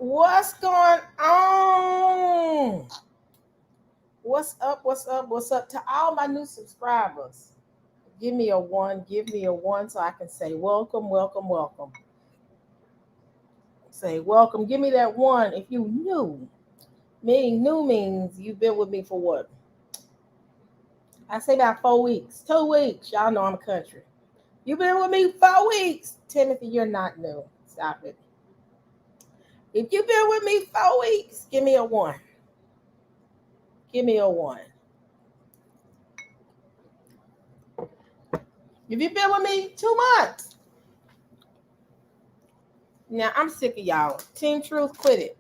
What's going on? What's up? What's up? What's up to all my new subscribers? Give me a one. Give me a one so I can say welcome, welcome, welcome. Say welcome. Give me that one if you new. Meaning new means you've been with me for what? I say about 4 weeks, 2 weeks. Y'all know I'm country. You've been with me 4 weeks. Timothy, you're not new. Stop it. If you've been with me 4 weeks, give me a one. Give me a one. If you've been with me 2 months, now I'm sick of y'all. Team Truth, quit it.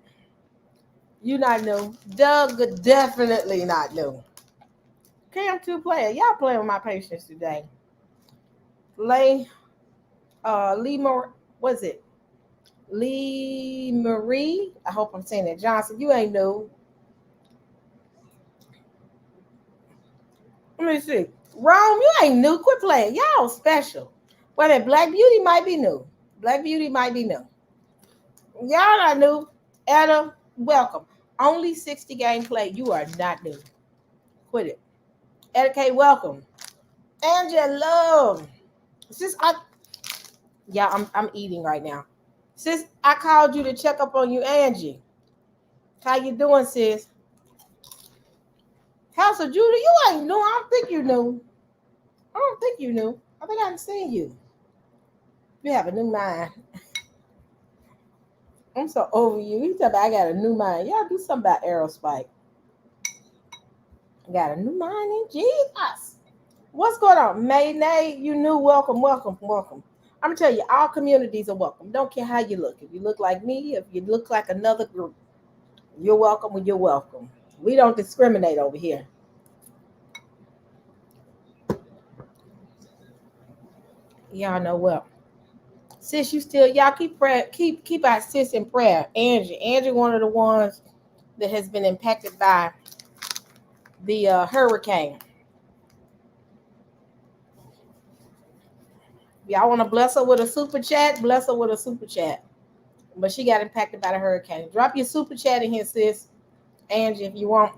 You not new. Doug definitely not new. Cam2 player, y'all playing with my patience today. Lee was it? Lee Marie. I hope I'm saying that. Johnson, you ain't new. Let me see. Rome, you ain't new. Quit playing. Y'all special. Well, that Black Beauty might be new. Black Beauty might be new. Y'all not new. Etta, welcome. Only 60 game play. You are not new. Quit it. Etta K, welcome. Angela. Since I'm eating right now. Sis, I called you to check up on you, Angie. How you doing, sis? House of Judah, you ain't new. I don't think you knew. I don't think you knew. I think I haven't seen you. You have a new mind. I'm so over you. You tell me I got a new mind. Y'all do something about Aerospike. I got a new mind in Jesus. What's going on? May, you new. Welcome, welcome, welcome. I'm going to tell you, all communities are welcome. Don't care how you look. If you look like me, if you look like another group, you're welcome when you're welcome. We don't discriminate over here. Y'all know well. Sis, you still y'all keep prayer, keep our sis in prayer. Angie, one of the ones that has been impacted by the hurricane. Y'all want to bless her with a super chat? Bless her with a super chat. But she got impacted by the hurricane. Drop your super chat in here, sis. Angie, if you want.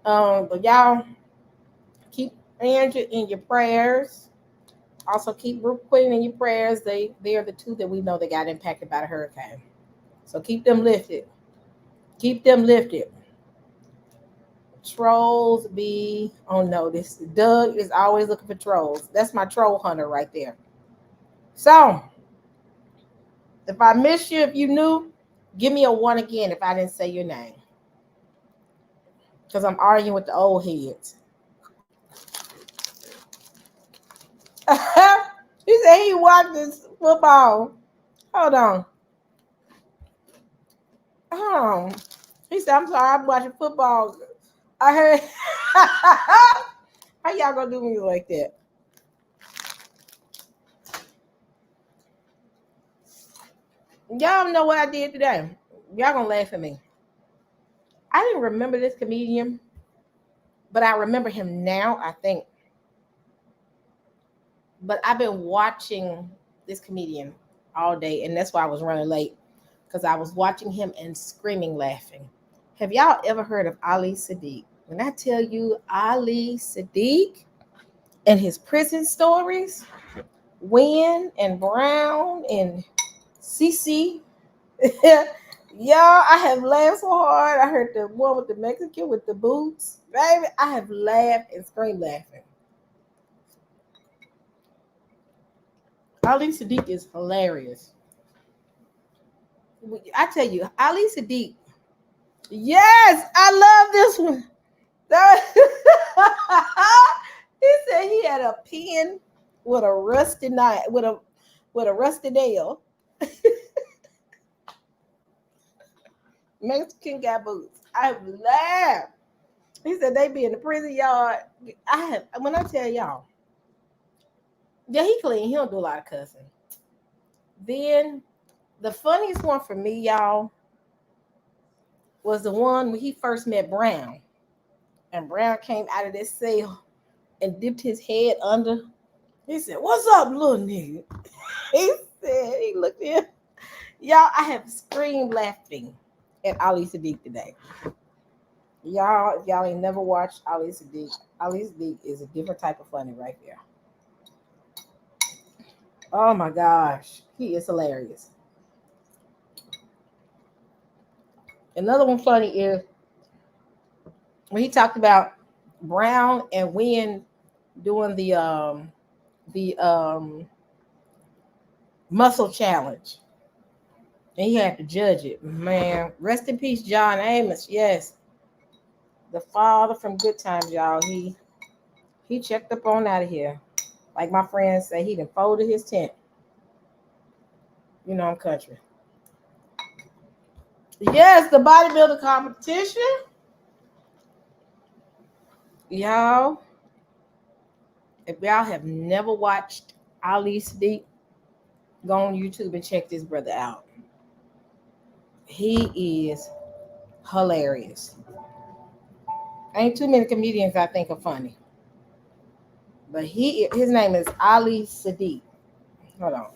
But y'all keep Angie in your prayers. Also keep Brooke Queen in your prayers. They are the two that we know that got impacted by the hurricane. So keep them lifted. Keep them lifted. Trolls be on notice. Doug is always looking for trolls. That's my troll hunter right there. So if I missed you, if you knew, give me a one again if I didn't say your name. Because I'm arguing with the old heads. He said he watches football. Hold on. Hold on. He said, I'm sorry, I'm watching football. I heard. How y'all gonna do me like that? Y'all know what I did today. Y'all gonna laugh at me. I didn't remember this comedian, but I remember him now, I think. But I've been watching this comedian all day, and that's why I was running late. Because I was watching him and screaming laughing. Have y'all ever heard of Ali Sadiq? When I tell you Ali Sadiq and his prison stories, Wynn and Brown and Cece. Y'all, I have laughed so hard. I heard the one with the Mexican with the boots. Baby, I have laughed and screamed laughing. Ali Sadiq is hilarious. I tell you, Ali Sadiq. Yes, I love this one. He said he had a pen with a rusty knife, with a rusty nail. Mexican got boots. I laughed. He said they be in the prison yard. When I tell y'all, yeah, he clean. He don't do a lot of cussing. Then the funniest one for me, y'all, was the one when he first met Brown. And Brown came out of this cell and dipped his head under. He said, "What's up, little nigga?" He said, he looked at him. Y'all, I have screamed laughing at Ali Sadiq today. Y'all, if y'all ain't never watched Ali Sadiq is a different type of funny right there. Oh my gosh, he is hilarious. Another one funny is when he talked about Brown and Wynn doing the muscle challenge. And he had to judge it. Man, rest in peace, John Amos. Yes. The father from Good Times, y'all. He checked up on out of here. Like my friends say, he done folded his tent. You know I'm country. Yes, the bodybuilding competition. Y'all, if y'all have never watched Ali Sadiq, go on YouTube and check this brother out. He is hilarious. Ain't too many comedians I think are funny. But his name is Ali Sadiq. Hold on.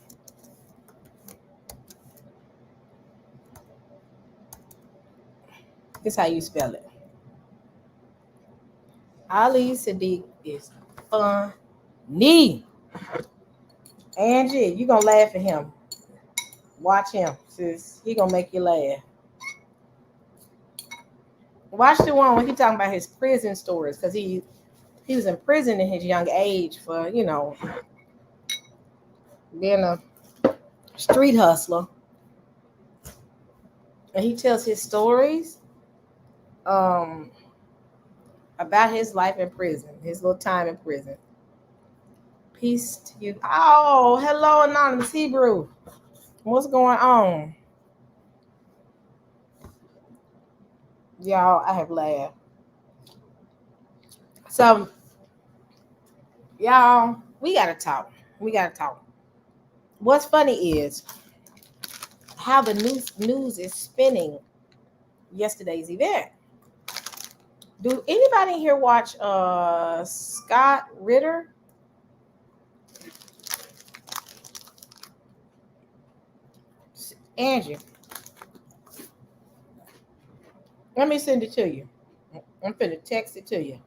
This is how you spell it. Ali Sadiq is funny. Angie, you gonna laugh at him. Watch him, sis. He gonna make you laugh. Watch the one when he talking about his prison stories, because he was in prison in his young age for, being a street hustler. And he tells his stories about his life in prison, his little time in prison. Peace to you. Oh, hello, Anonymous Hebrew. What's going on? Y'all, I have laughed. So, y'all, we got to talk. What's funny is how the news is spinning yesterday's event. Do anybody here watch Scott Ritter? Angie, let me send it to you. I'm finna text it to you.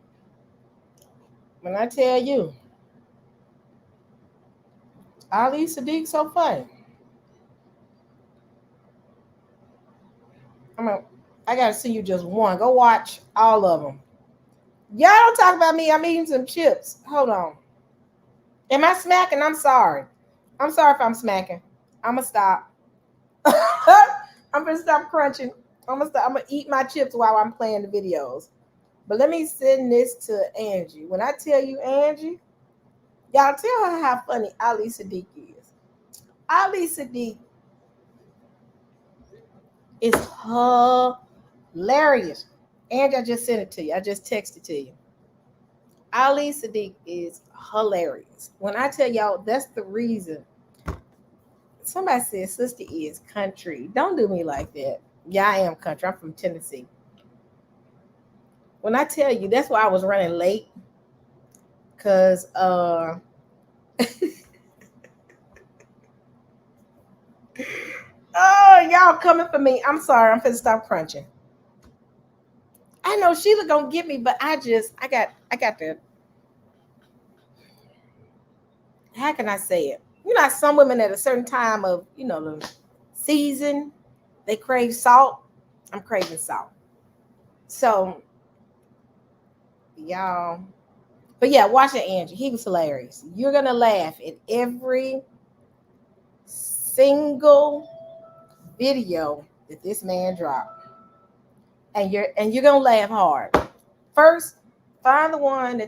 When I tell you, Ali Sadiq so funny. I gotta see you just one. Go watch all of them. Y'all don't talk about me. I'm eating some chips. Hold on. Am I smacking? I'm sorry. I'm sorry if I'm smacking. I'm gonna stop. I'm gonna stop crunching. I'm gonna eat my chips while I'm playing the videos. But let me send this to Angie. When I tell you, Angie, y'all tell her how funny Ali Sadiq is. Ali Sadiq is hilarious. Angie, I just sent it to you. I just texted to you. Ali Sadiq is hilarious. When I tell y'all, that's the reason. Somebody said, sister is country. Don't do me like that. Yeah, I am country. I'm from Tennessee. When I tell you, that's why I was running late. Because oh, y'all coming for me. I'm sorry. I'm finna stop crunching. I know Sheila gonna get me, but I got the, how can I say it? Some women at a certain time of, the season, they crave salt. I'm craving salt. So, y'all. But yeah, watch it, Angie. He was hilarious. You're going to laugh at every single video that this man dropped. And you're going to laugh hard. First, find the one that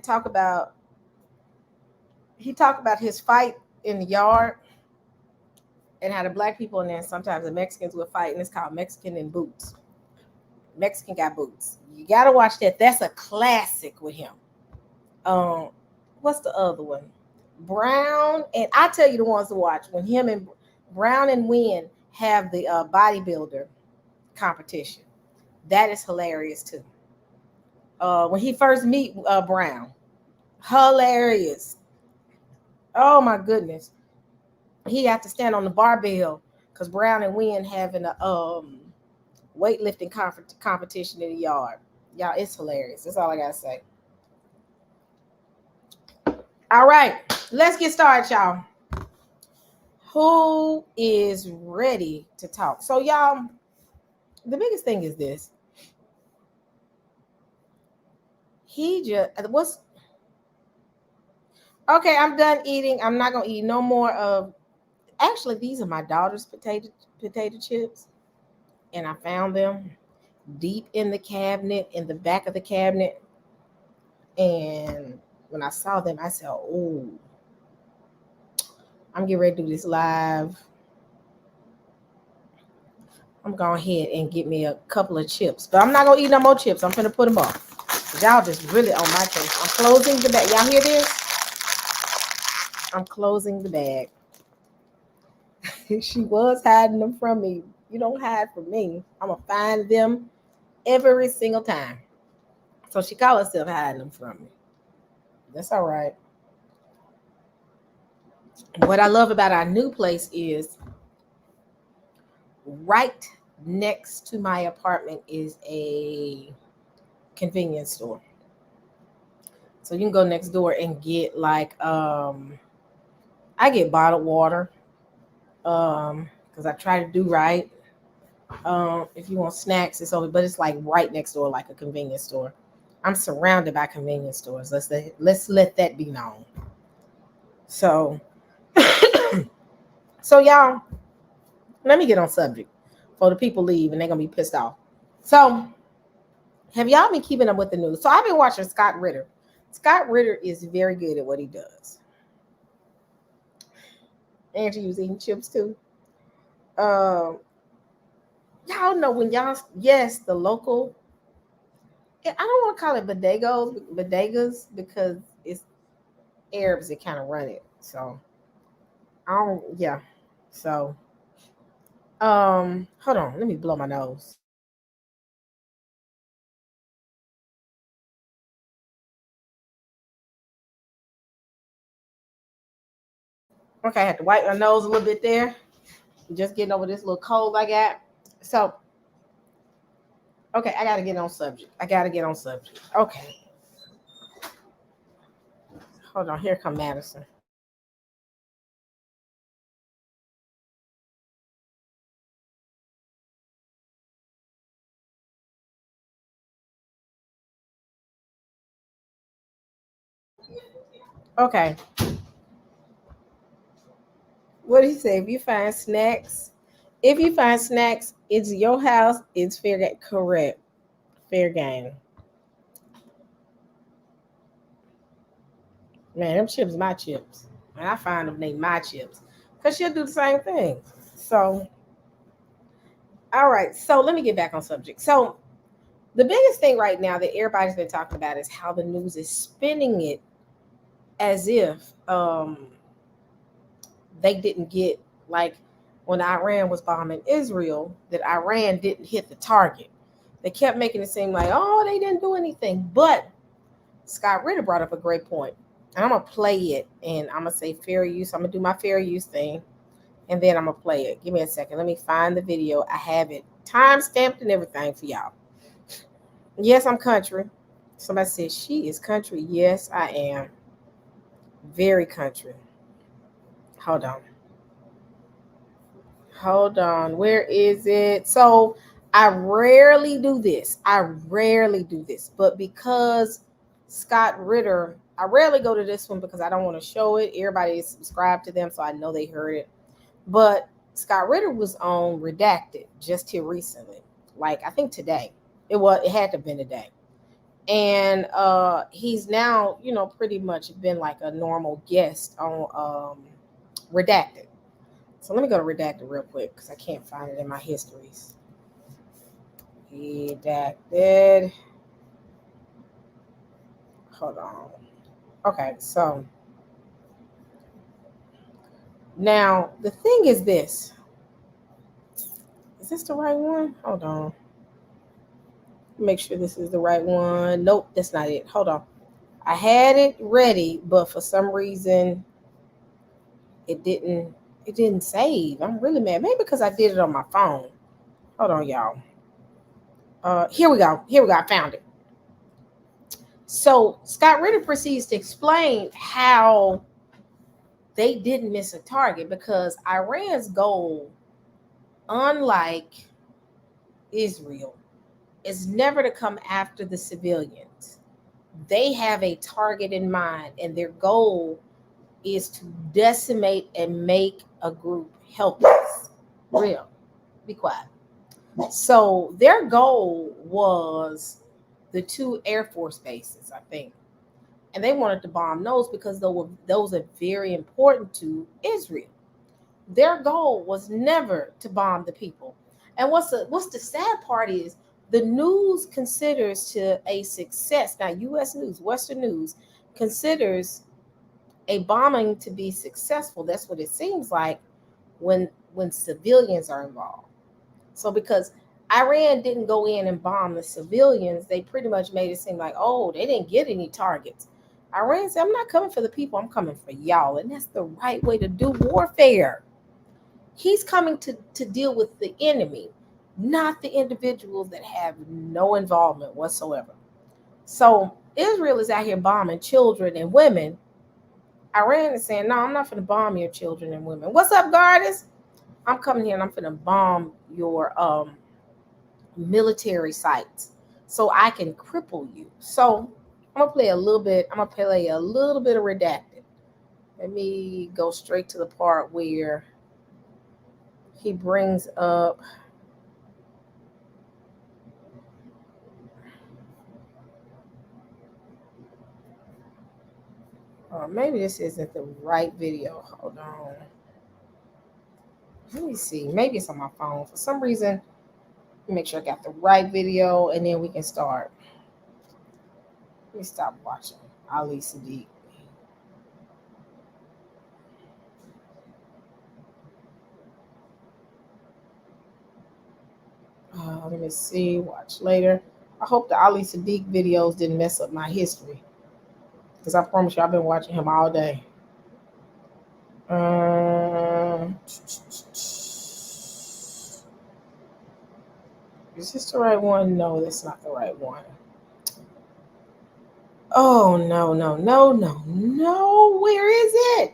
he talked about his fight in the yard and how the black people in there, sometimes the Mexicans will fight, and it's called Mexican in Boots. Mexican Got Boots. You got to watch that. That's a classic with him. What's the other one? Brown, and I tell you the ones to watch when him and Brown and Wynn have the bodybuilder competition. That is hilarious too. When he first meet Brown, hilarious. Oh my goodness, he had to stand on the barbell because Brown and Wynn having a weightlifting competition in the yard. Y'all, it's hilarious. That's all I gotta say. All right, let's get started, y'all. Who is ready to talk? So, y'all, the biggest thing is this. What's okay? I'm done eating. I'm not gonna eat no more of. Actually, these are my daughter's potato chips, and I found them deep in the cabinet, in the back of the cabinet. And when I saw them, I said, "Oh, I'm getting ready to do this live. I'm going ahead and get me a couple of chips, but I'm not gonna eat no more chips. I'm gonna put them up. Y'all just really on my case. I'm closing the bag. Y'all hear this? I'm closing the bag. She was hiding them from me. You don't hide from me. I'm gonna find them every single time. So she called herself hiding them from me. That's all right. What I love about our new place is right next to my apartment is a convenience store. So you can go next door and get like I get bottled water because I try to do right. If you want snacks, it's over, but it's like right next door, like a convenience store. I'm surrounded by convenience stores. Let's let that be known. So, so y'all, let me get on subject before the people leave and they're gonna be pissed off. So, have y'all been keeping up with the news? So I've been watching Scott Ritter. Scott Ritter is very good at what he does. Angie was eating chips too. Y'all know when y'all, yes, the local, I don't want to call it bodegas because it's Arabs that kind of run it. So I don't, yeah. So hold on, let me blow my nose. Okay, I had to wipe my nose a little bit there. Just getting over this little cold I got. So okay, I gotta get on subject. Okay. Hold on, here come Madison. Okay. What do you say? If you find snacks, it's your house, it's fair game. Correct. Fair game. Man, them chips my chips. And I find them they my chips. Because she'll do the same thing. So, all right. So let me get back on subject. So the biggest thing right now that everybody's been talking about is how the news is spinning it as if they didn't get, like when Iran was bombing Israel, that Iran didn't hit the target. They kept making it seem like, oh, they didn't do anything. But Scott Ritter brought up a great point. And I'm going to play it and I'm going to say fair use. I'm going to do my fair use thing and then I'm going to play it. Give me a second. Let me find the video. I have it time stamped and everything for y'all. Yes, I'm country. Somebody said she is country. Yes, I am. Very country. Hold on. Hold on. Where is it? So I rarely do this. But because Scott Ritter, I rarely go to this one because I don't want to show it. Everybody is subscribed to them, so I know they heard it. But Scott Ritter was on Redacted just here recently. Like I think today. It had to have been today. And he's now, pretty much been like a normal guest on Redacted. So let me go to Redacted real quick because I can't find it in my histories. Redacted. Hold on. Okay, so now the thing is this. Is this the right one? Hold on. Make sure this is the right one. Nope, that's not it. Hold on. I had it ready, but for some reason it didn't It didn't save. I'm really mad. Maybe because I did it on my phone. Hold on, y'all. Here we go. Here we go. I found it. So Scott Ritter proceeds to explain how they didn't miss a target because Iran's goal, unlike Israel, is never to come after the civilians. They have a target in mind, and their goal is to decimate and make a group helpless. Real. Be quiet. So their goal was the two Air Force bases, I think. And they wanted to bomb those because those are very important to Israel. Their goal was never to bomb the people. And what's the sad part is the news considers to a success. Now, U.S. news, Western news considers a bombing to be successful. That's what it seems like when civilians are involved. So because Iran didn't go in and bomb the civilians, they pretty much made it seem like, oh, they didn't get any targets. Iran said, I'm not coming for the people, I'm coming for y'all. And that's the right way to do warfare. He's coming to deal with the enemy, not the individuals that have no involvement whatsoever. So Israel is out here bombing children and women. Iran is saying, no, I'm not going to bomb your children and women. What's up, Gardis? I'm coming here and I'm going to bomb your military sites so I can cripple you. So I'm gonna play a little bit. I'm gonna play a little bit of redacted. Let me go straight to the part where he brings up. Maybe this isn't the right video. Hold on. Let me see. Maybe it's on my phone. For some reason, make sure I got the right video and then we can start. Let me stop watching Ali Sadiq. Let me see. Watch later. I hope the Ali Sadiq videos didn't mess up my history. Because I promise you, I've been watching him all day. Is this the right one? No, that's not the right one. Oh, no, no, no, no, no. Where is it?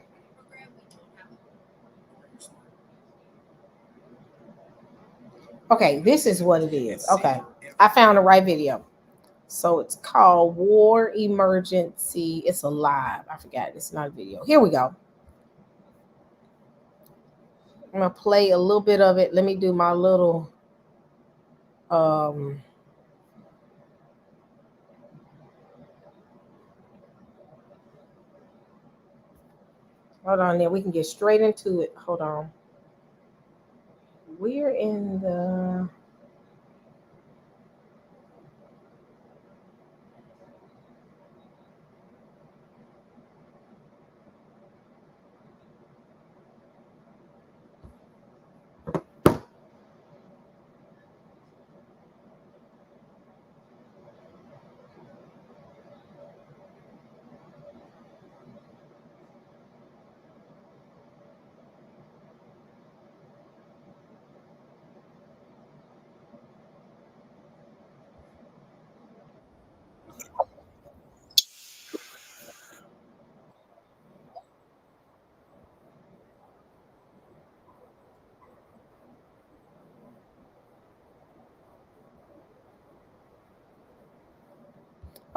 Okay, this is what it is. Okay, I found the right video. So it's called War Emergency. It's a live. I forgot. It's not a video. Here we go. I'm going to play a little bit of it. Let me do my little hold on there. We can get straight into it. Hold on. We're in the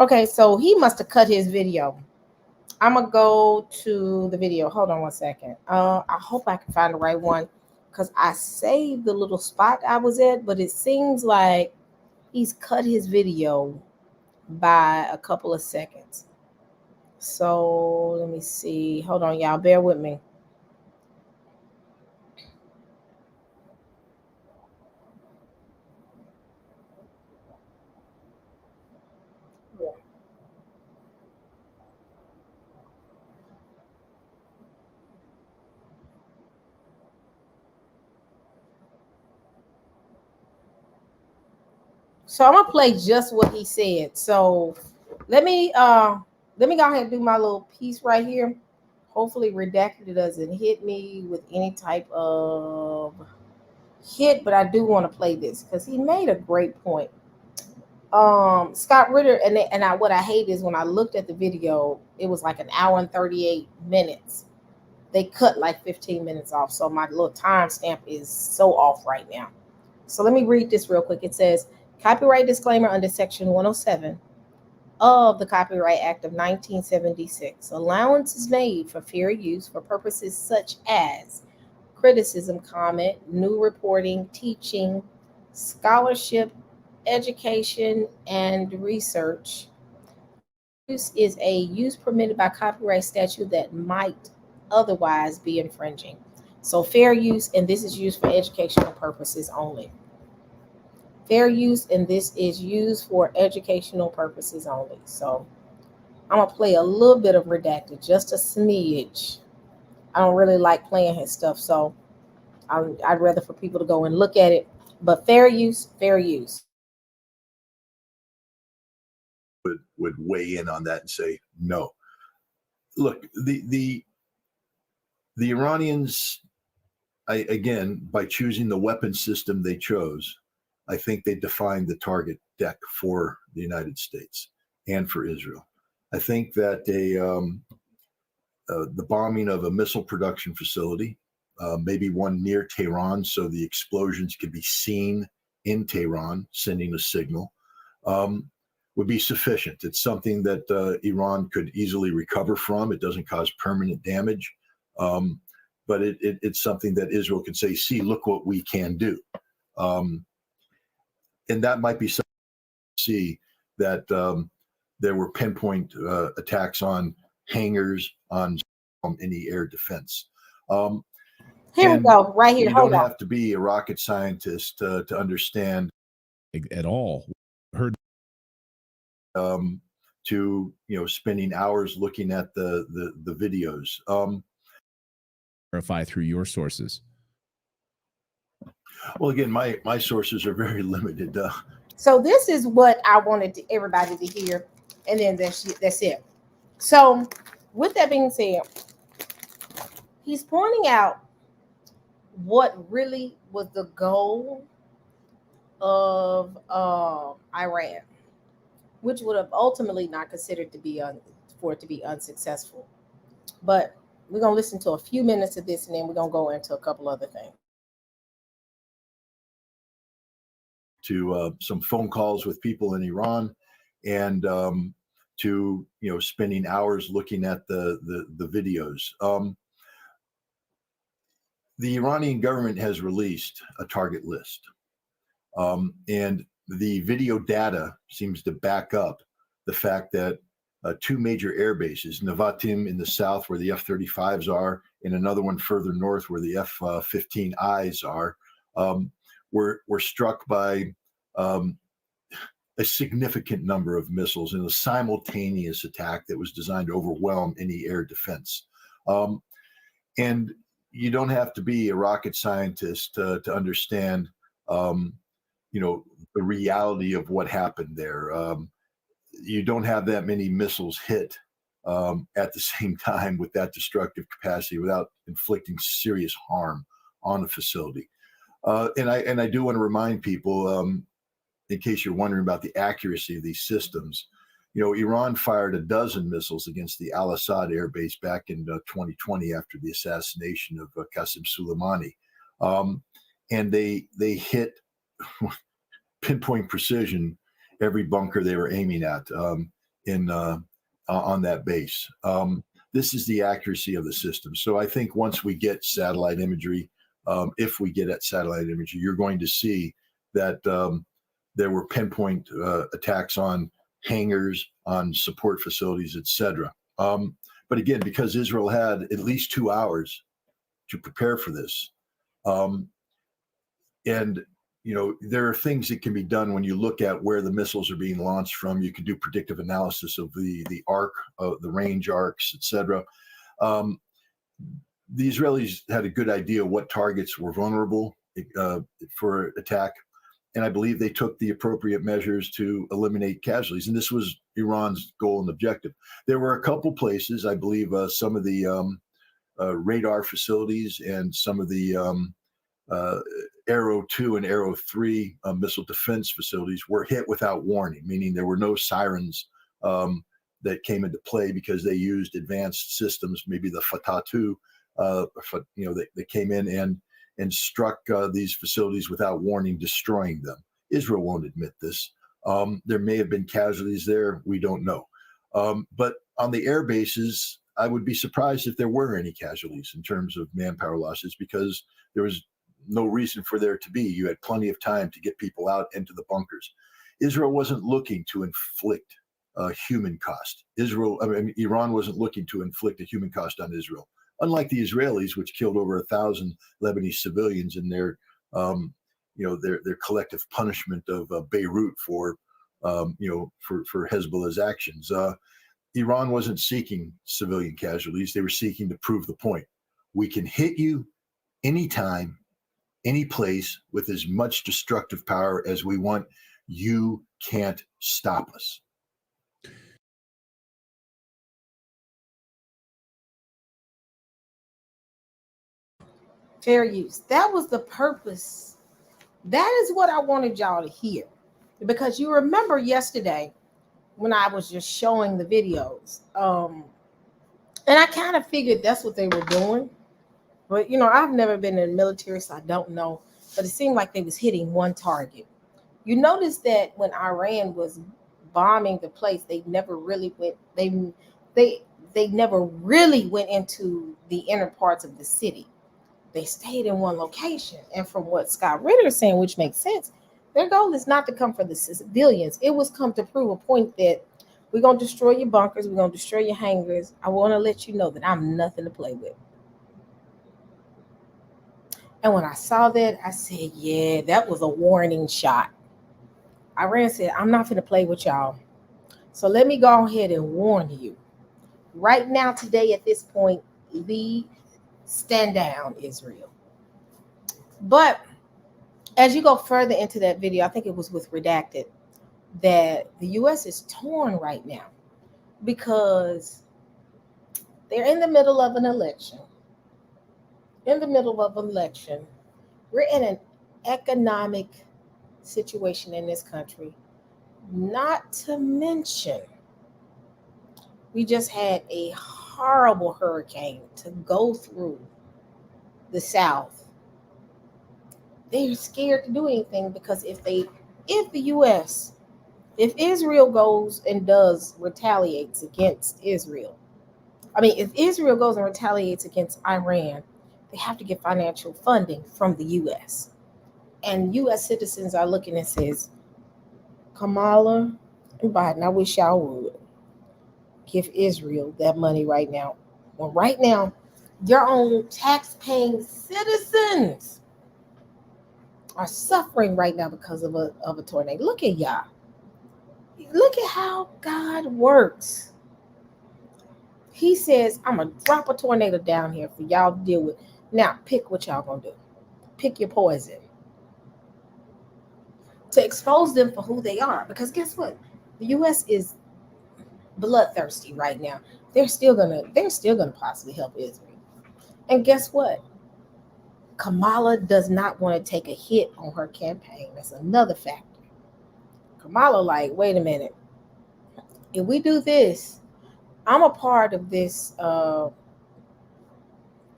Okay, so he must have cut his video. I'm gonna go to the video. Hold on one second. I hope I can find the right one because I saved the little spot I was at, but it seems like he's cut his video by a couple of seconds. So let me see. Hold on, y'all. Bear with me. So I'm gonna play just what he said. So let me go ahead and do my little piece right here. Hopefully, Redacted doesn't hit me with any type of hit, but I do want to play this because he made a great point. Scott Ritter, what I hate is when I looked at the video, it was like an hour and 38 minutes. They cut like 15 minutes off, so my little timestamp is so off right now. So let me read this real quick. It says, copyright disclaimer under Section 107 of the Copyright Act of 1976. Allowance is made for fair use for purposes such as criticism, comment, new reporting, teaching, scholarship, education, and research. Use is a use permitted by copyright statute that might otherwise be infringing. So fair use, and this is used for educational purposes only. Fair use, and this is used for educational purposes only. So I'm gonna play a little bit of Redacted, just a smidge. I don't really like playing his stuff, so I'd rather for people to go and look at it. But fair use, fair use. Would weigh in on that and say no. Look, the Iranians, again, by choosing the weapon system they chose, I think they defined the target deck for the United States and for Israel. I think that the bombing of a missile production facility, maybe one near Tehran, so the explosions could be seen in Tehran, sending a signal, would be sufficient. It's something that Iran could easily recover from. It doesn't cause permanent damage, but it's something that Israel could say, see, look what we can do. And that might be something to see that there were pinpoint attacks on hangars, on any air defense. Here we go, right here. You don't have to be a rocket scientist to understand at all. Heard to spending hours looking at the videos. Verify through your sources. Well, again, my sources are very limited. So this is what I wanted everybody to hear, and then that's it. So with that being said, he's pointing out what really was the goal of Iran, which would have ultimately not considered to be for it to be unsuccessful. But we're gonna listen to a few minutes of this, and then we're gonna go into a couple other things. To some phone calls with people in Iran, and to spending hours looking at the videos. The Iranian government has released a target list, and the video data seems to back up the fact that two major air bases, Nevatim in the south where the F-35s are, and another one further north where the F-15Is are, were struck by a significant number of missiles in a simultaneous attack that was designed to overwhelm any air defense. And you don't have to be a rocket scientist to understand, the reality of what happened there. You don't have that many missiles hit at the same time with that destructive capacity without inflicting serious harm on a facility. And I do want to remind people, in case you're wondering about the accuracy of these systems, Iran fired a dozen missiles against the Al-Assad air base back in 2020 after the assassination of Qasem Soleimani. And they hit pinpoint precision every bunker they were aiming at on that base. This is the accuracy of the system. So I think once we get satellite imagery, if we get at satellite imagery, you're going to see that there were pinpoint attacks on hangars, on support facilities, etc. But again, because Israel had at least 2 hours to prepare for this, and there are things that can be done when you look at where the missiles are being launched from. You can do predictive analysis of the arc, the range arcs, etc. The Israelis had a good idea what targets were vulnerable for attack. And I believe they took the appropriate measures to eliminate casualties. And this was Iran's goal and objective. There were a couple places, I believe, some of the radar facilities and some of the Arrow 2 and Arrow 3 missile defense facilities were hit without warning, meaning there were no sirens that came into play because they used advanced systems, maybe the Fatah 2, that came in and struck these facilities without warning, destroying them. Israel won't admit this. There may have been casualties there. We don't know. But on the air bases, I would be surprised if there were any casualties in terms of manpower losses, because there was no reason for there to be. You had plenty of time to get people out into the bunkers. Israel wasn't looking to inflict a human cost. Iran wasn't looking to inflict a human cost on Israel, unlike the Israelis, which killed over 1,000 Lebanese civilians in their collective punishment of Beirut for Hezbollah's actions. Iran wasn't seeking civilian casualties. They were seeking to prove the point. We can hit you anytime, any place, with as much destructive power as we want. You can't stop us. Fair use. That was the purpose. That is what I wanted y'all to hear. Because you remember yesterday when I was just showing the videos. And I kind of figured that's what they were doing. But, I've never been in the military, so I don't know. But it seemed like they was hitting one target. You notice that when Iran was bombing the place, they never really went. They never really went into the inner parts of the city. They stayed in one location. And from what Scott Ritter is saying, which makes sense, their goal is not to come for the civilians. It was come to prove a point that we're going to destroy your bunkers. We're going to destroy your hangars. I want to let you know that I'm nothing to play with. And when I saw that, I said, yeah, that was a warning shot. Iran said, I'm not going to play with y'all. So let me go ahead and warn you. Right now, today, at this point, stand down, Israel. But as you go further into that video, I think it was with Redacted, that the U.S. is torn right now because they're in the middle of an election. We're in an economic situation in this country. Not to mention, we just had a horrible hurricane to go through the South. They're scared to do anything because if Israel goes and retaliates against Israel, if Israel goes and retaliates against Iran, they have to get financial funding from the U.S. And U.S. citizens are looking and says, Kamala and Biden, I wish y'all would give Israel that money right now. Well, right now, your own tax-paying citizens are suffering right now because of a tornado. Look at y'all. Look at how God works. He says, I'm going to drop a tornado down here for y'all to deal with. Now, pick what y'all going to do. Pick your poison. To expose them for who they are. Because guess what? The U.S. is bloodthirsty right now. They're still gonna possibly help Israel. And guess what? Kamala does not want to take a hit on her campaign. That's another factor. Kamala, wait a minute. If we do this, I'm a part of this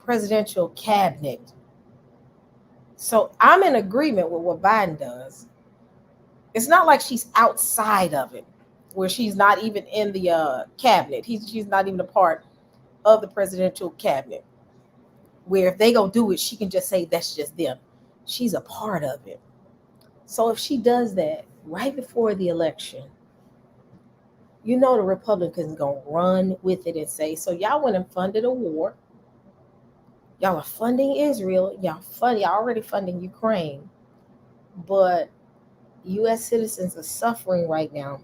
presidential cabinet. So I'm in agreement with what Biden does. It's not like she's outside of it, where she's not even in the cabinet. She's not even a part of the presidential cabinet, where if they go do it, she can just say that's just them. She's a part of it. So if she does that right before the election, the Republicans going to run with it and say, so y'all went and funded a war. Y'all are funding Israel. Y'all already funding Ukraine. But U.S. citizens are suffering right now.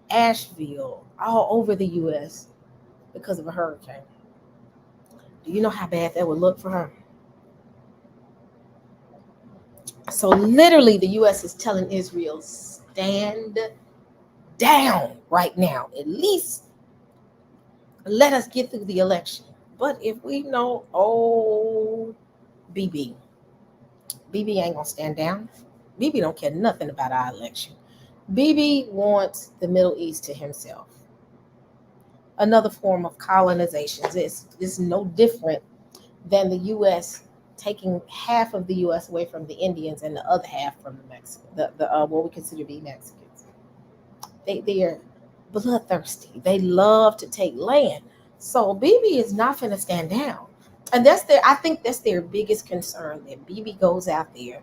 Asheville, all over the U.S. because of a hurricane. Do you know how bad that would look for her? So literally the US is telling Israel, stand down right now. At least let us get through the election. But if we know, oh, BB ain't gonna stand down. BB don't care nothing about our election. BB wants the Middle East to himself. Another form of colonization. This is no different than the U.S. taking half of the U.S. away from the Indians and the other half from the Mexicans, what we consider to be Mexicans. They are bloodthirsty. They love to take land. So BB is not going to stand down, and I think that's their biggest concern. That BB goes out there,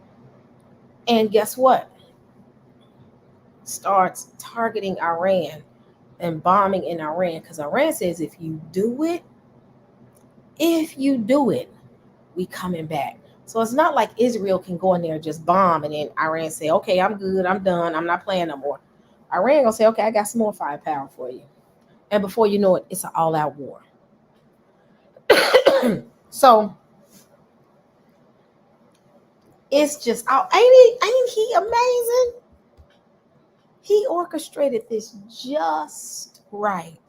and guess what? Starts targeting Iran and bombing in Iran, because Iran says if you do it, we coming back. So it's not like Israel can go in there and just bomb and then Iran say, okay, I'm good, I'm done, I'm not playing no more. Iran gonna say, okay, I got some more firepower for you. And before you know it, it's an all-out war. So it's just, ain't he amazing? He orchestrated this just right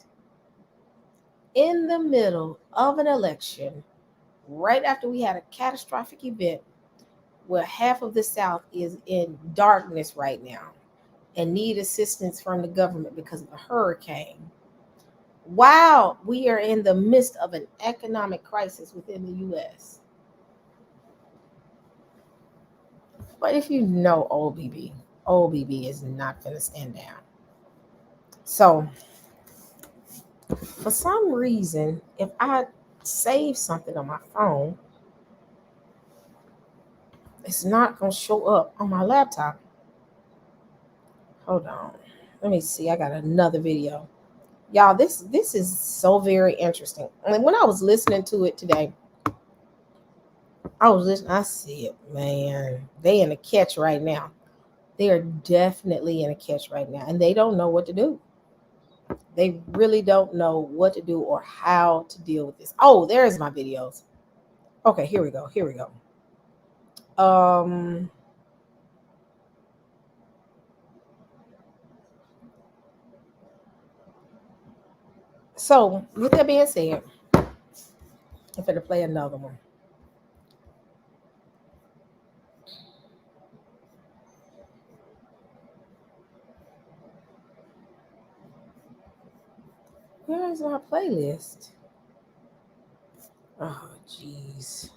in the middle of an election, right after we had a catastrophic event where half of the South is in darkness right now and need assistance from the government because of a hurricane. While we are in the midst of an economic crisis within the U.S. But if you know old BB is not going to stand down. So for some reason, if I save something on my phone, it's not going to show up on my laptop. Hold on. Let me see. I got another video. Y'all, this is so very interesting. And when I was listening to it today, I see it, man. They in a catch right now. They are definitely in a catch right now. And they don't know what to do. They really don't know what to do or how to deal with this. Oh, there's my videos. Okay, here we go. So with that being said, I'm going to play another one. Where is my playlist? Oh, jeez.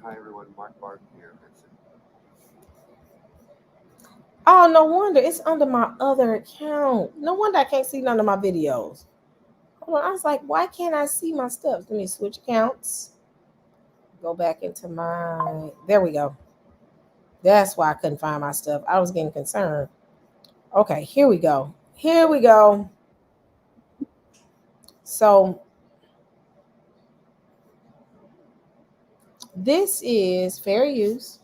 Hi, everyone. Mark Barton here. Oh, no wonder. It's under my other account. No wonder I can't see none of my videos. Hold on. I was like, why can't I see my stuff? Let me switch accounts. Go back into my... There we go. That's why I couldn't find my stuff. I was getting concerned. Okay, here we go. So this is fair use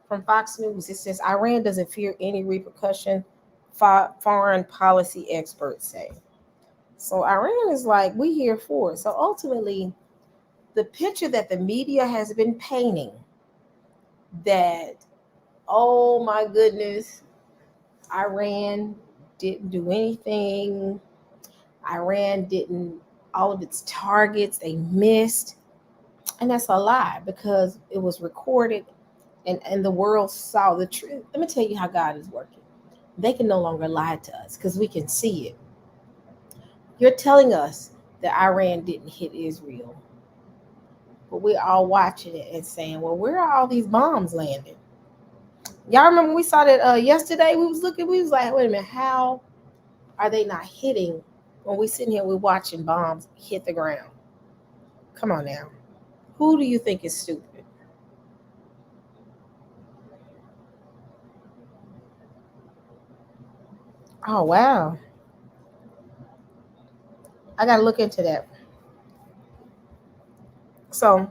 from Fox News. It says Iran doesn't fear any repercussion, foreign policy experts say. So Iran is like, we here for it. So ultimately, the picture that the media has been painting that, oh my goodness, Iran didn't do anything. Iran didn't, all of its targets, they missed. And that's a lie, because it was recorded and the world saw the truth. Let me tell you how God is working. They can no longer lie to us because we can see it. You're telling us that Iran didn't hit Israel, but we're all watching it and saying, well, where are all these bombs landing? Y'all remember we saw that yesterday? We was like, wait a minute, how are they not hitting when we sitting here, we're watching bombs hit the ground? Come on now. Who do you think is stupid? Oh, wow. I got to look into that. So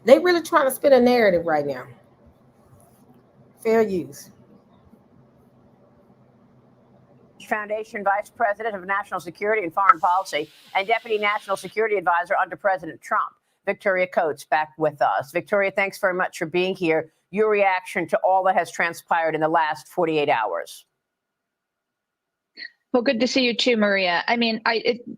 they really trying to spin a narrative right now. Fair use. Foundation Vice President of National Security and Foreign Policy and Deputy National Security Advisor under President Trump. Victoria Coates back with us. Victoria, thanks very much for being here. Your reaction to all that has transpired in the last 48 hours. Well, good to see you too, Maria. I mean,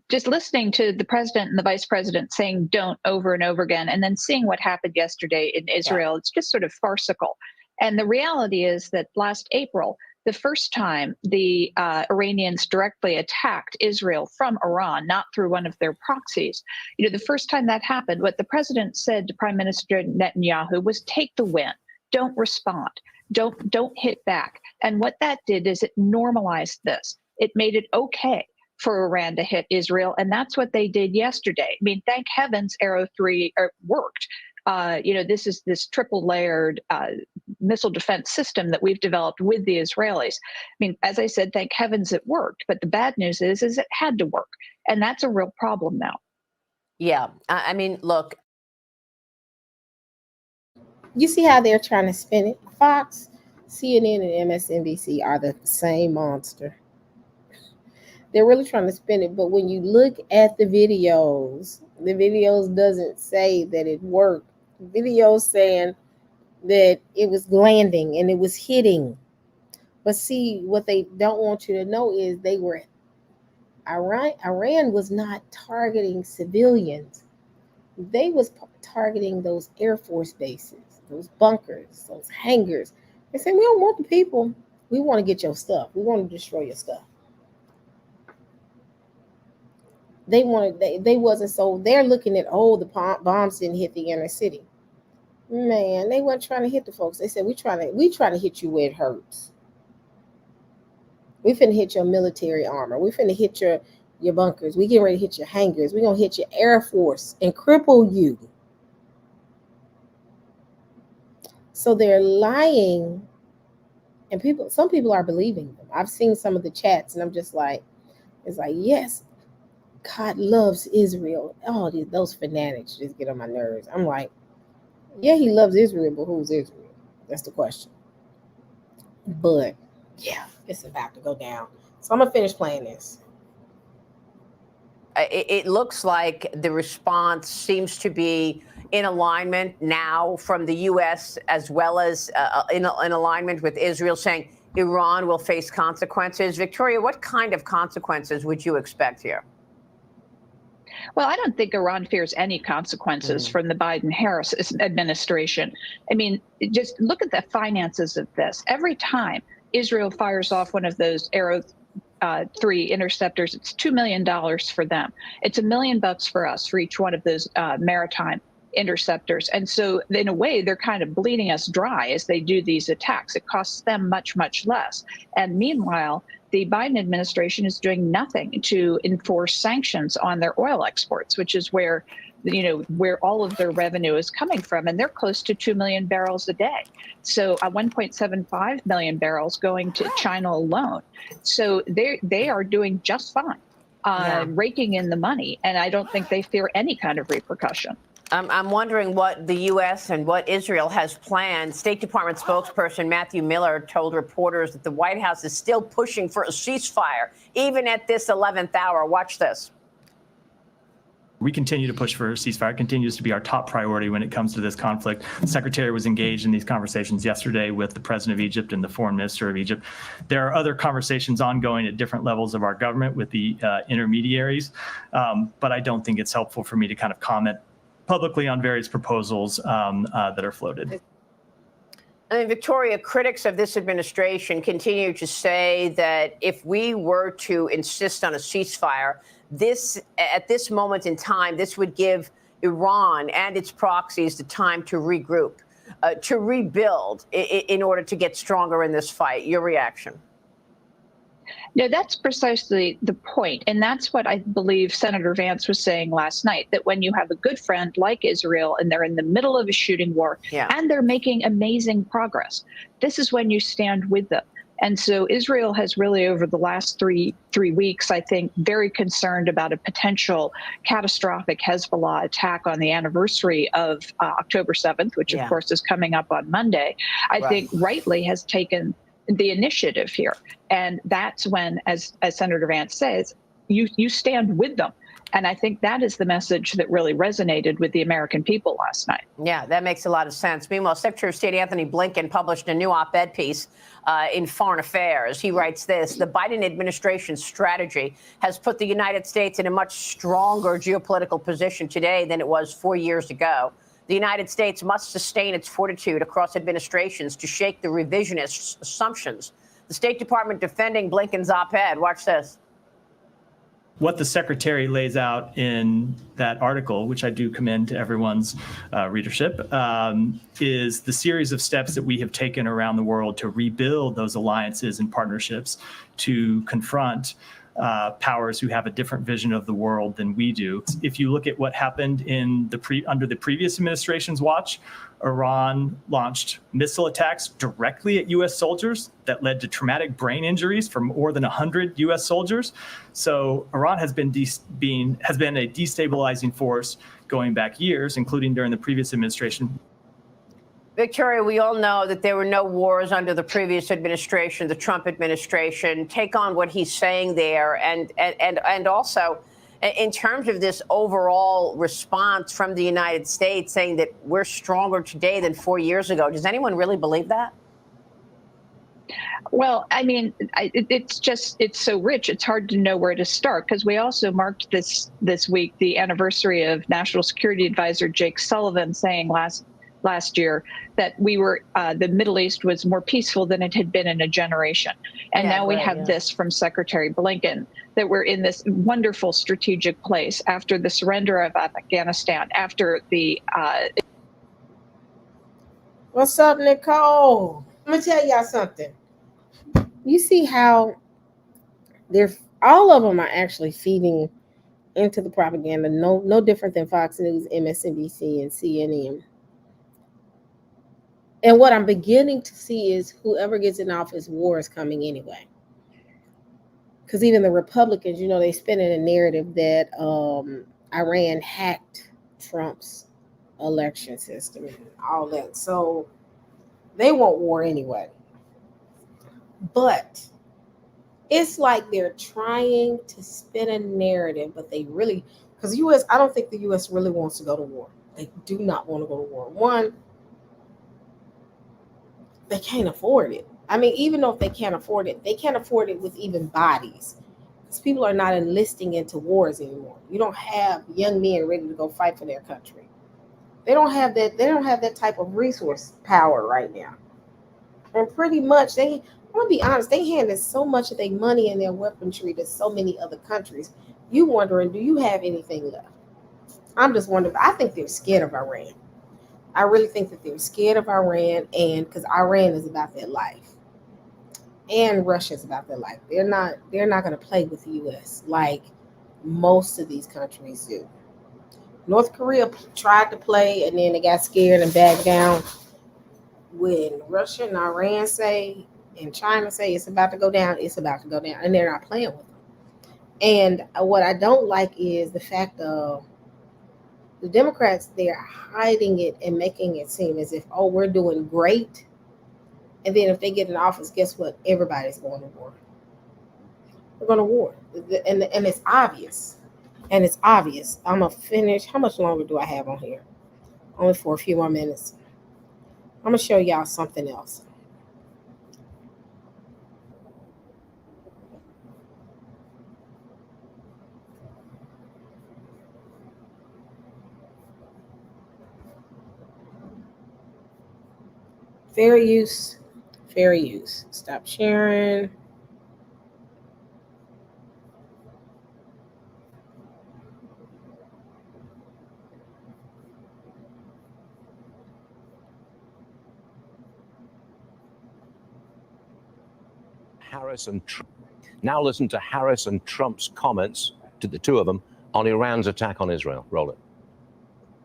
just listening to the president and the vice president saying don't over and over again, and then seeing what happened yesterday in Israel, it's just sort of farcical. And the reality is that last April, the first time the Iranians directly attacked Israel from Iran, not through one of their proxies, the first time that happened, what the president said to Prime Minister Netanyahu was take the win, don't respond, don't hit back. And what that did is it normalized this. It made it okay for Iran to hit Israel, and that's what they did yesterday. I mean, thank heavens Arrow 3 worked. This is this triple-layered missile defense system that we've developed with the Israelis. I mean, as I said, thank heavens it worked. But the bad news is it had to work, and that's a real problem now. Yeah, I mean, look. You see how they're trying to spin it? Fox, CNN, and MSNBC are the same monster. They're really trying to spin it, but when you look at the videos doesn't say that it worked. The videos saying that it was landing and it was hitting. But see, what they don't want you to know is Iran was not targeting civilians. They was targeting those Air Force bases, those bunkers, those hangars. They said, we don't want the people. We want to get your stuff. We want to destroy your stuff. They wasn't, so they're looking at, the bombs didn't hit the inner city. Man, they weren't trying to hit the folks. They said, we trying to hit you where it hurts. We finna hit your military armor. We finna hit your bunkers. We getting ready to hit your hangars. We gonna hit your Air Force and cripple you. So they're lying, and some people are believing them. I've seen some of the chats, and I'm just like, it's like, yes, God loves Israel. Oh, those fanatics just get on my nerves. I'm like, yeah, he loves Israel, but who's Israel? That's the question. But yeah, it's about to go down. So I'm gonna finish playing this. It looks like the response seems to be in alignment now from the U.S. as well as in alignment with Israel, saying Iran will face consequences. Victoria, what kind of consequences would you expect here? Well, I don't think Iran fears any consequences from the Biden-Harris administration. I mean, just look at the finances of this. Every time Israel fires off one of those Arrow 3 interceptors, it's $2 million for them. It's $1 million for us for each one of those maritime interceptors. And so in a way, they're kind of bleeding us dry as they do these attacks. It costs them much, much less. And meanwhile, the Biden administration is doing nothing to enforce sanctions on their oil exports, which is where all of their revenue is coming from. And they're close to 2 million barrels a day. So 1.75 million barrels going to China alone. So they are doing just fine, raking in the money. And I don't think they fear any kind of repercussion. I'm wondering what the U.S. and what Israel has planned. State Department spokesperson Matthew Miller told reporters that the White House is still pushing for a ceasefire, even at this 11th hour. Watch this. We continue to push for a ceasefire. It continues to be our top priority when it comes to this conflict. The Secretary was engaged in these conversations yesterday with the President of Egypt and the Foreign Minister of Egypt. There are other conversations ongoing at different levels of our government with the intermediaries, but I don't think it's helpful for me to kind of comment publicly on various proposals that are floated. I mean, Victoria, critics of this administration continue to say that if we were to insist on a ceasefire, at this moment in time, this would give Iran and its proxies the time to regroup, to rebuild in order to get stronger in this fight. Your reaction? No, that's precisely the point. And that's what I believe Senator Vance was saying last night, that when you have a good friend like Israel and they're in the middle of a shooting war and they're making amazing progress, this is when you stand with them. And so Israel has really, over the last three weeks, I think, very concerned about a potential catastrophic Hezbollah attack on the anniversary of October 7th, which, of course, is coming up on Monday. I think rightly has taken the initiative here. And that's when, as Senator Vance says, you stand with them. And I think that is the message that really resonated with the American people last night. Yeah, that makes a lot of sense. Meanwhile, Secretary of State Anthony Blinken published a new op-ed piece in Foreign Affairs. He writes this: the Biden administration's strategy has put the United States in a much stronger geopolitical position today than it was 4 years ago. The United States must sustain its fortitude across administrations to shake the revisionist assumptions. The State Department defending Blinken's op-ed. Watch this. What the secretary lays out in that article, which I do commend to everyone's readership, is the series of steps that we have taken around the world to rebuild those alliances and partnerships to confront powers who have a different vision of the world than we do. If you look at what happened in under the previous administration's watch, Iran launched missile attacks directly at U.S. soldiers that led to traumatic brain injuries for more than 100 U.S. soldiers. So Iran has been a destabilizing force going back years, including during the previous administration. Victoria, we all know that there were no wars under the previous administration, the Trump administration. Take on what he's saying there, and also in terms of this overall response from the United States saying that we're stronger today than 4 years ago. Does anyone really believe that? Well, I mean, it's so rich. It's hard to know where to start, because we also marked this week the anniversary of National Security Advisor Jake Sullivan saying last year that the Middle East was more peaceful than it had been in a generation. And now we have this from Secretary Blinken, that we're in this wonderful strategic place after the surrender of Afghanistan, after the... What's up, Nicole? I'm going to tell y'all something. You see how all of them are actually feeding into the propaganda, no different than Fox News, MSNBC, and CNN. And what I'm beginning to see is whoever gets in office, war is coming anyway. Because even the Republicans, they spin in a narrative that Iran hacked Trump's election system and all that. So they want war anyway. But it's like they're trying to spin a narrative, but they really, because I don't think the U.S. really wants to go to war. They do not want to go to war. One, they can't afford it. I mean, even though if they can't afford it, they can't afford it with even bodies. Because people are not enlisting into wars anymore. You don't have young men ready to go fight for their country. They don't have that. They don't have that type of resource power right now. And pretty much, I'm gonna be honest, they handed so much of their money and their weaponry to so many other countries. You wondering, do you have anything left? I'm just wondering. I think they're scared of Iran. I really think that they're scared of Iran, and because Iran is about their life, and Russia is about their life. They're not going to play with the U.S. like most of these countries do. North Korea tried to play, and then they got scared and backed down. When Russia and Iran say, and China say it's about to go down, it's about to go down, and they're not playing with them. And what I don't like is the fact of the Democrats, they're hiding it and making it seem as if, we're doing great. And then if they get in office, guess what? Everybody's going to war. We're going to war. And it's obvious. And it's obvious. I'm going to finish. How much longer do I have on here? Only for a few more minutes. I'm going to show y'all something else. Fair use. Stop sharing. Now listen to Harris and Trump's comments, to the two of them, on Iran's attack on Israel. Roll it.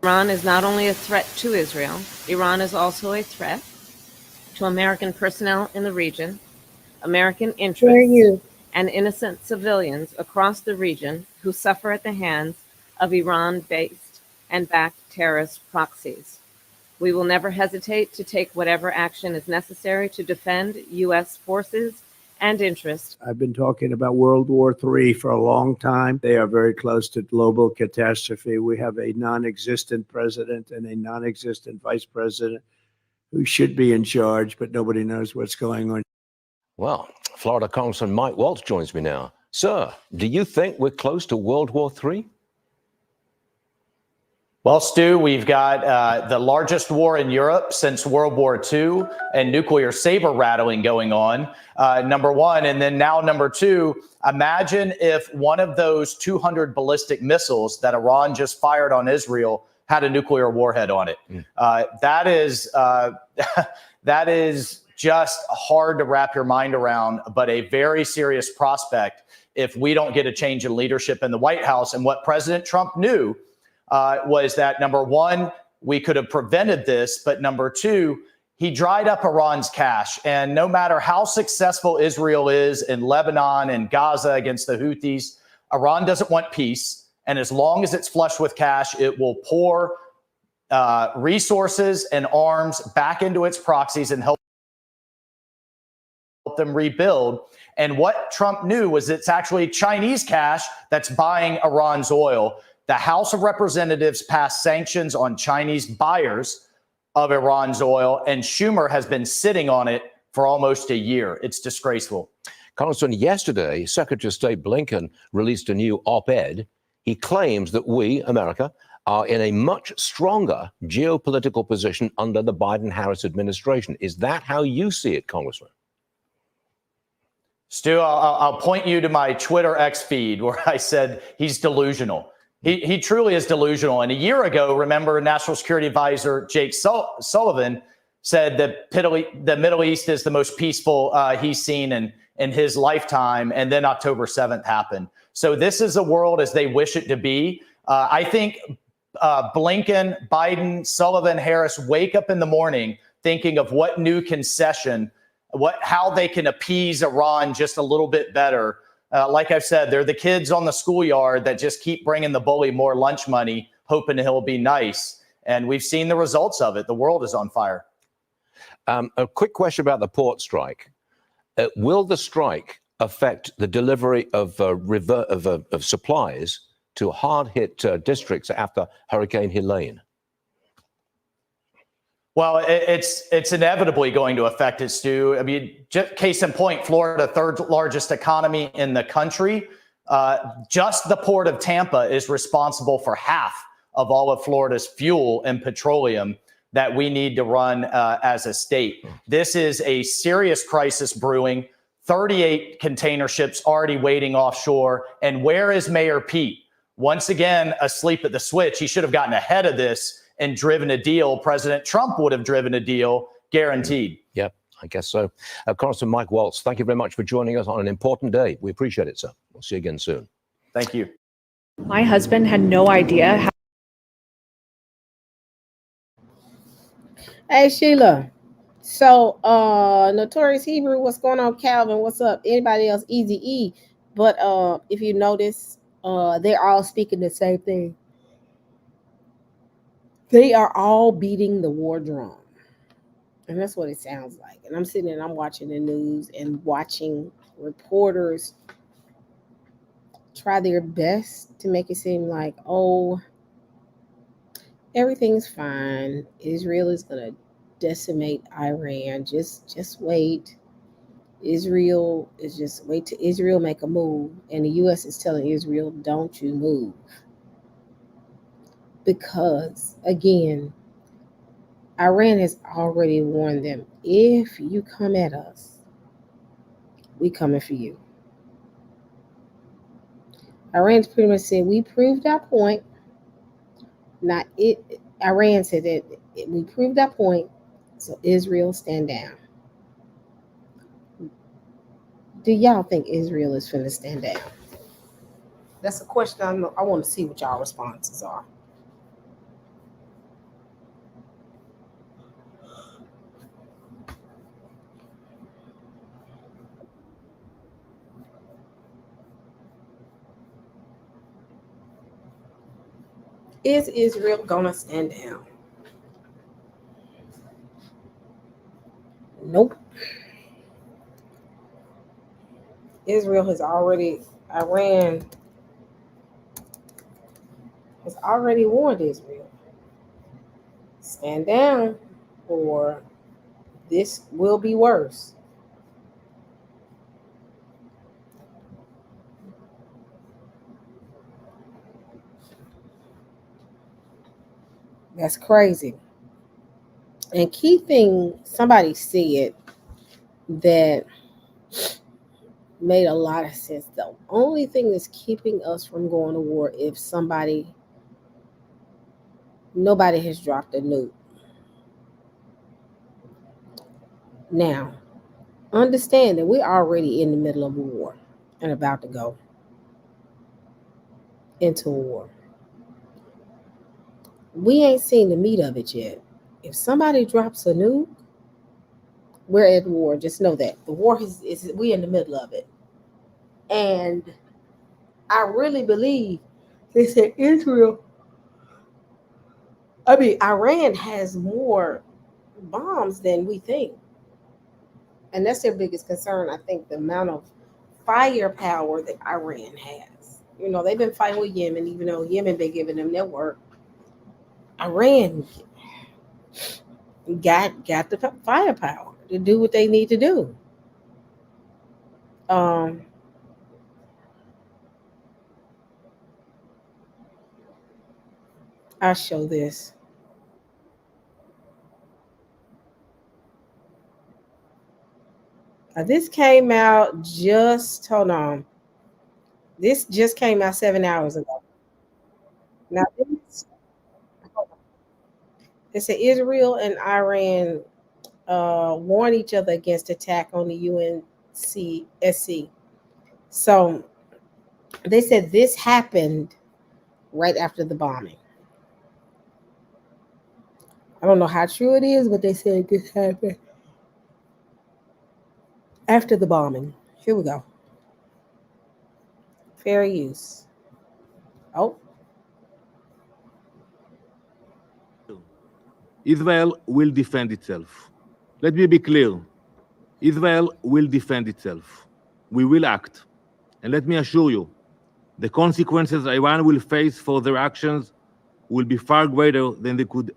Iran is not only a threat to Israel, Iran is also a threat to American personnel in the region, American interests, and innocent civilians across the region who suffer at the hands of Iran-based and backed terrorist proxies. We will never hesitate to take whatever action is necessary to defend U.S. forces and interest. I've been talking about World War III for a long time. They are very close to global catastrophe. We have a non-existent president and a non-existent vice president who should be in charge, but nobody knows what's going on. Well, Florida Congressman Mike Waltz joins me now. Sir, do you think we're close to World War III? Well, Stu, we've got the largest war in Europe since World War II and nuclear saber rattling going on, number one. And then now, number two, imagine if one of those 200 ballistic missiles that Iran just fired on Israel had a nuclear warhead on it. That is just hard to wrap your mind around, but a very serious prospect if we don't get a change in leadership in the White House. And what President Trump knew was that, number one, we could have prevented this, but number two, he dried up Iran's cash. And no matter how successful Israel is in Lebanon and Gaza against the Houthis, Iran doesn't want peace. And as long as it's flush with cash, it will pour resources and arms back into its proxies and help them rebuild. And what Trump knew was it's actually Chinese cash that's buying Iran's oil. The House of Representatives passed sanctions on Chinese buyers of Iran's oil, and Schumer has been sitting on it for almost a year. It's disgraceful. Congressman, yesterday, Secretary of State Blinken released a new op-ed. He claims that we, America, are in a much stronger geopolitical position under the Biden-Harris administration. Is that how you see it, Congressman? Stu, I'll point you to my Twitter X feed where I said he's delusional. He truly is delusional. And a year ago, remember, National Security Advisor Jake Sullivan said that the Middle East is the most peaceful he's seen in his lifetime. And then October 7th happened. So this is a world as they wish it to be. I think Blinken, Biden, Sullivan, Harris wake up in the morning thinking of what new concession, how they can appease Iran just a little bit better. Like I've said, they're the kids on the schoolyard that just keep bringing the bully more lunch money, hoping he'll be nice. And we've seen the results of it. The world is on fire. A quick question about the port strike. Will the strike affect the delivery of supplies to hard-hit districts after Hurricane Helene? Well, it's inevitably going to affect it, Stu. I mean, just case in point, Florida, third largest economy in the country. Just the port of Tampa is responsible for half of all of Florida's fuel and petroleum that we need to run as a state. This is a serious crisis brewing. 38 container ships already waiting offshore. And where is Mayor Pete? Once again, asleep at the switch. He should have gotten ahead of this and driven a deal. President Trump would have driven a deal, guaranteed. Yep, I guess so. Congressman Mike Waltz, thank you very much for joining us on an important day. We appreciate it, sir. We'll see you again soon. Thank you. My husband had no idea how. Hey, Sheila. So, Notorious Hebrew, what's going on? Calvin, what's up? Anybody else? Easy E. But if you notice, they're all speaking the same thing. They are all beating the war drum. And that's what it sounds like. And I'm sitting and I'm watching the news and watching reporters try their best to make it seem like, oh, everything's fine. Israel is going to decimate Iran. Just wait. Israel is just wait till Israel make a move. And the U.S. is telling Israel, don't you move. Because, again, Iran has already warned them, if you come at us, we coming for you. Iran's pretty much said, we proved our point. Iran said that we proved our point, so Israel stand down. Do y'all think Israel is finna stand down? That's a question I want to see what y'all responses are. Is Israel gonna stand down? Nope. Iran has already warned Israel. Stand down or this will be worse. That's crazy. And key thing, somebody said that made a lot of sense. The only thing that's keeping us from going to war if nobody has dropped a nuke. Now, understand that we're already in the middle of a war and about to go into a war. We ain't seen the meat of it yet. If somebody drops a nuke, we're at war. Just know that the war is we in the middle of it. And I really believe they said Iran has more bombs than we think. And that's their biggest concern. I think the amount of firepower that Iran has. You know, they've been fighting with Yemen, even though Yemen been giving them their work. Iran got the firepower to do what they need to do. I'll show this. This came out hold on. This just came out 7 hours ago. Now, it said Israel and Iran warn each other against attack on the UNSC. So they said this happened right after the bombing. I don't know how true it is, but they said this happened after the bombing. Here we go. Fair use. Oh. Israel will defend itself. Let me be clear. Israel will defend itself. We will act. And let me assure you, the consequences Iran will face for their actions will be far greater than they could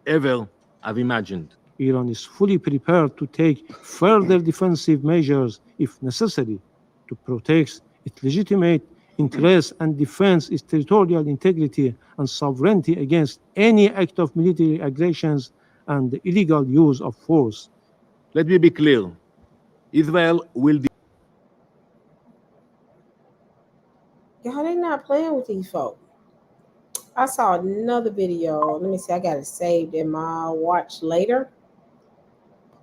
ever have imagined. Iran is fully prepared to take further defensive measures if necessary to protect its legitimate interests and defend its territorial integrity and sovereignty against any act of military aggressions and the illegal use of force. Let me be clear. Israel will Y'all, they not playing with these folks. I saw another video. Let me see. I got it saved in my watch later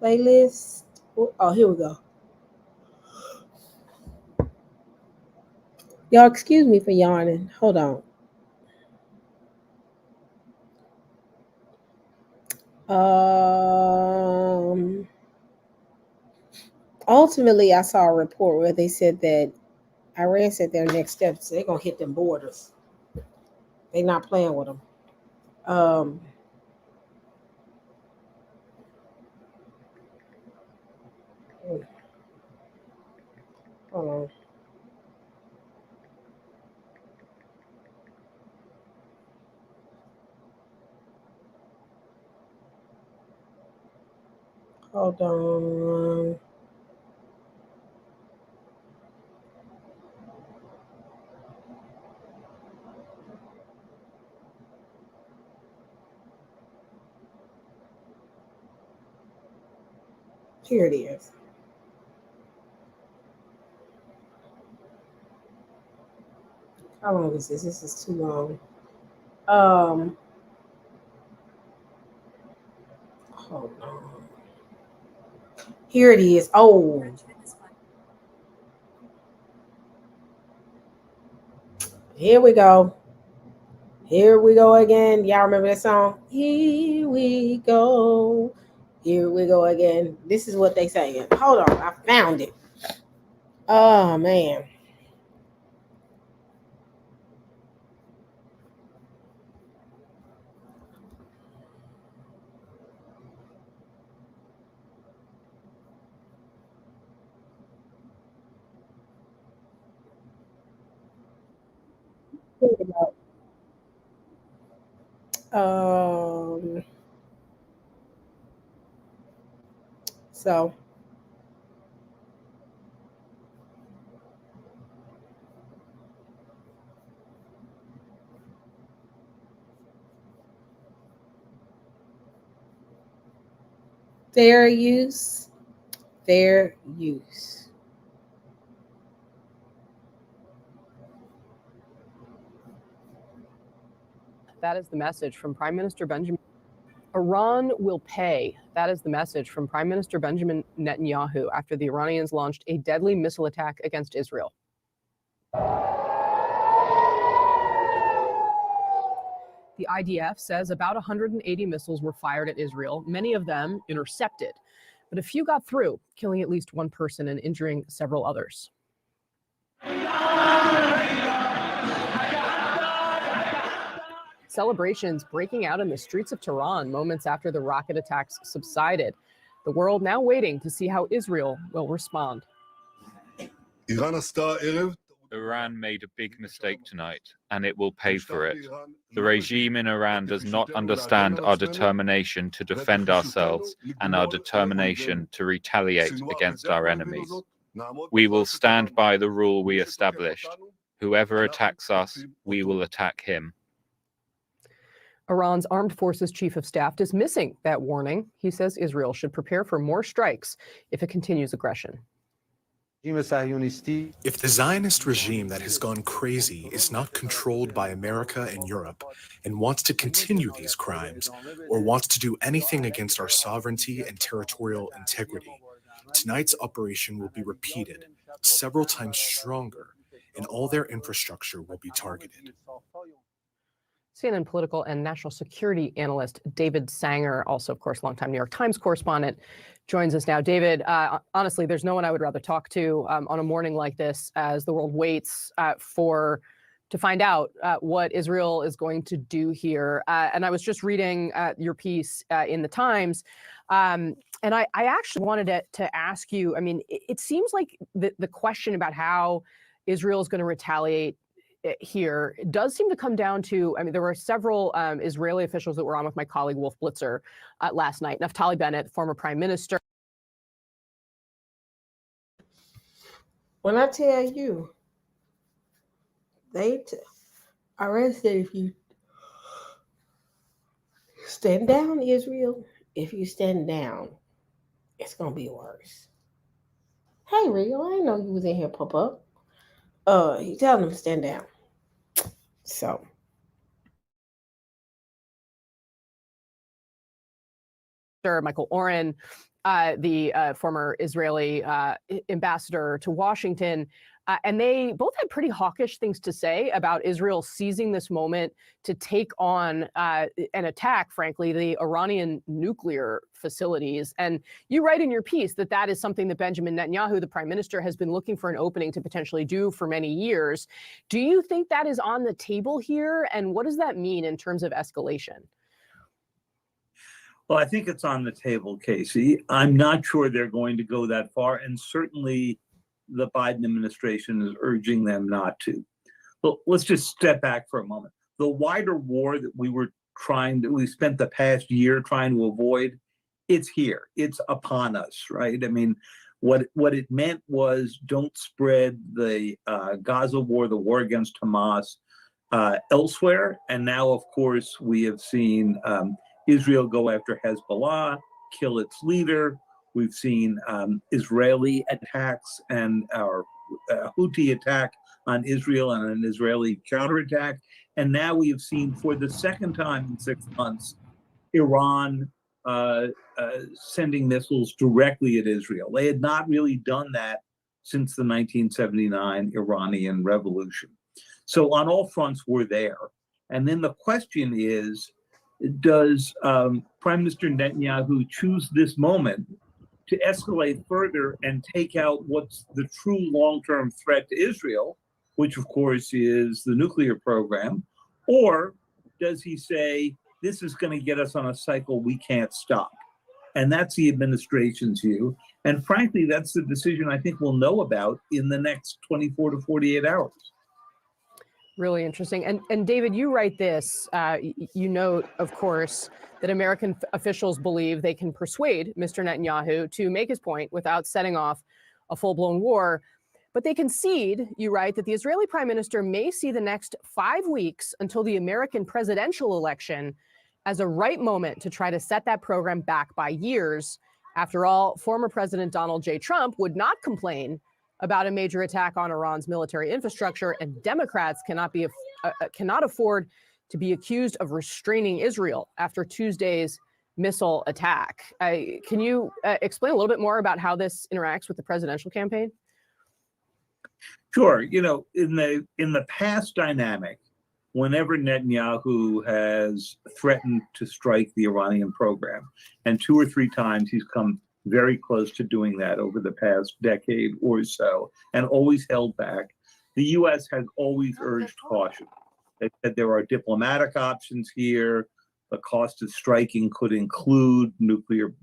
playlist. Oh, here we go. Y'all, excuse me for yawning. Hold on. Ultimately, I saw a report where they said that Iran said their next steps, they're going to hit them borders. They're not playing with them. Hold on. Hold on. Here it is. How long is this? This is too long. Hold on. Here it is. Oh. Here we go. Here we go again. Y'all remember that song? Here we go. Here we go again. This is what they saying. Hold on. I found it. Oh, man. So fair use. That is the message from Prime Minister Benjamin. Iran will pay. That is the message from Prime Minister Benjamin Netanyahu after the Iranians launched a deadly missile attack against Israel. The IDF says about 180 missiles were fired at Israel, many of them intercepted. But a few got through, killing at least one person and injuring several others. Celebrations breaking out in the streets of Tehran moments after the rocket attacks subsided. The world now waiting to see how Israel will respond. Iran made a big mistake tonight, and it will pay for it. The regime in Iran does not understand our determination to defend ourselves and our determination to retaliate against our enemies. We will stand by the rule we established. Whoever attacks us, we will attack him. Iran's armed forces chief of staff dismissing that warning. He says Israel should prepare for more strikes if it continues aggression. If the Zionist regime that has gone crazy is not controlled by America and Europe and wants to continue these crimes or wants to do anything against our sovereignty and territorial integrity, tonight's operation will be repeated several times stronger and all their infrastructure will be targeted. CNN political and national security analyst David Sanger, also, of course, longtime New York Times correspondent, joins us now. David, honestly, there's no one I would rather talk to on a morning like this as the world waits to find out what Israel is going to do here. And I was just reading your piece in the Times, and I actually wanted to ask you, I mean, it seems like the question about how Israel is going to retaliate here does seem to come down to, I mean, there were several Israeli officials that were on with my colleague Wolf Blitzer last night. Naftali Bennett, former prime minister. When I tell you, they already said if you stand down, Israel, if you stand down, it's going to be worse. Hey, Rio, I didn't know you was in here, Pop-Up. You tell them to stand down. So Michael Oren, the former Israeli ambassador to Washington, and they both had pretty hawkish things to say about Israel seizing this moment to take on and attack, frankly, the Iranian nuclear facilities. And you write in your piece that that is something that Benjamin Netanyahu, the prime minister, has been looking for an opening to potentially do for many years. Do you think that is on the table here? And what does that mean in terms of escalation? Well, I think it's on the table, Casey. I'm not sure they're going to go that far. And certainly the Biden administration is urging them not to. But let's just step back for a moment. The wider war that we spent the past year trying to avoid, it's here. It's upon us, right? I mean, what it meant was don't spread the Gaza war, the war against Hamas, elsewhere. And now, of course, we have seen Israel go after Hezbollah, kill its leader. We've seen Israeli attacks and our Houthi attack on Israel and an Israeli counterattack. And now we have seen for the second time in 6 months, Iran sending missiles directly at Israel. They had not really done that since the 1979 Iranian Revolution. So on all fronts, we're there. And then the question is, does Prime Minister Netanyahu choose this moment to escalate further and take out what's the true long-term threat to Israel, which of course is the nuclear program? Or does he say, this is going to get us on a cycle we can't stop? And that's the administration's view. And frankly, that's the decision I think we'll know about in the next 24 to 48 hours. Really interesting. And David, you write this. You note, of course, that American officials believe they can persuade Mr. Netanyahu to make his point without setting off a full-blown war. But they concede, you write, that the Israeli prime minister may see the next 5 weeks until the American presidential election as a right moment to try to set that program back by years. After all, former President Donald J. Trump would not complain about a major attack on Iran's military infrastructure, and Democrats cannot afford to be accused of restraining Israel after Tuesday's missile attack. Can you explain a little bit more about how this interacts with the presidential campaign? Sure. You know, in the past dynamic, whenever Netanyahu has threatened to strike the Iranian program, and 2 or 3 times he's come very close to doing that over the past decade or so, and always held back, the U.S. has always urged caution. They said there are diplomatic options here. The cost of striking could include nuclear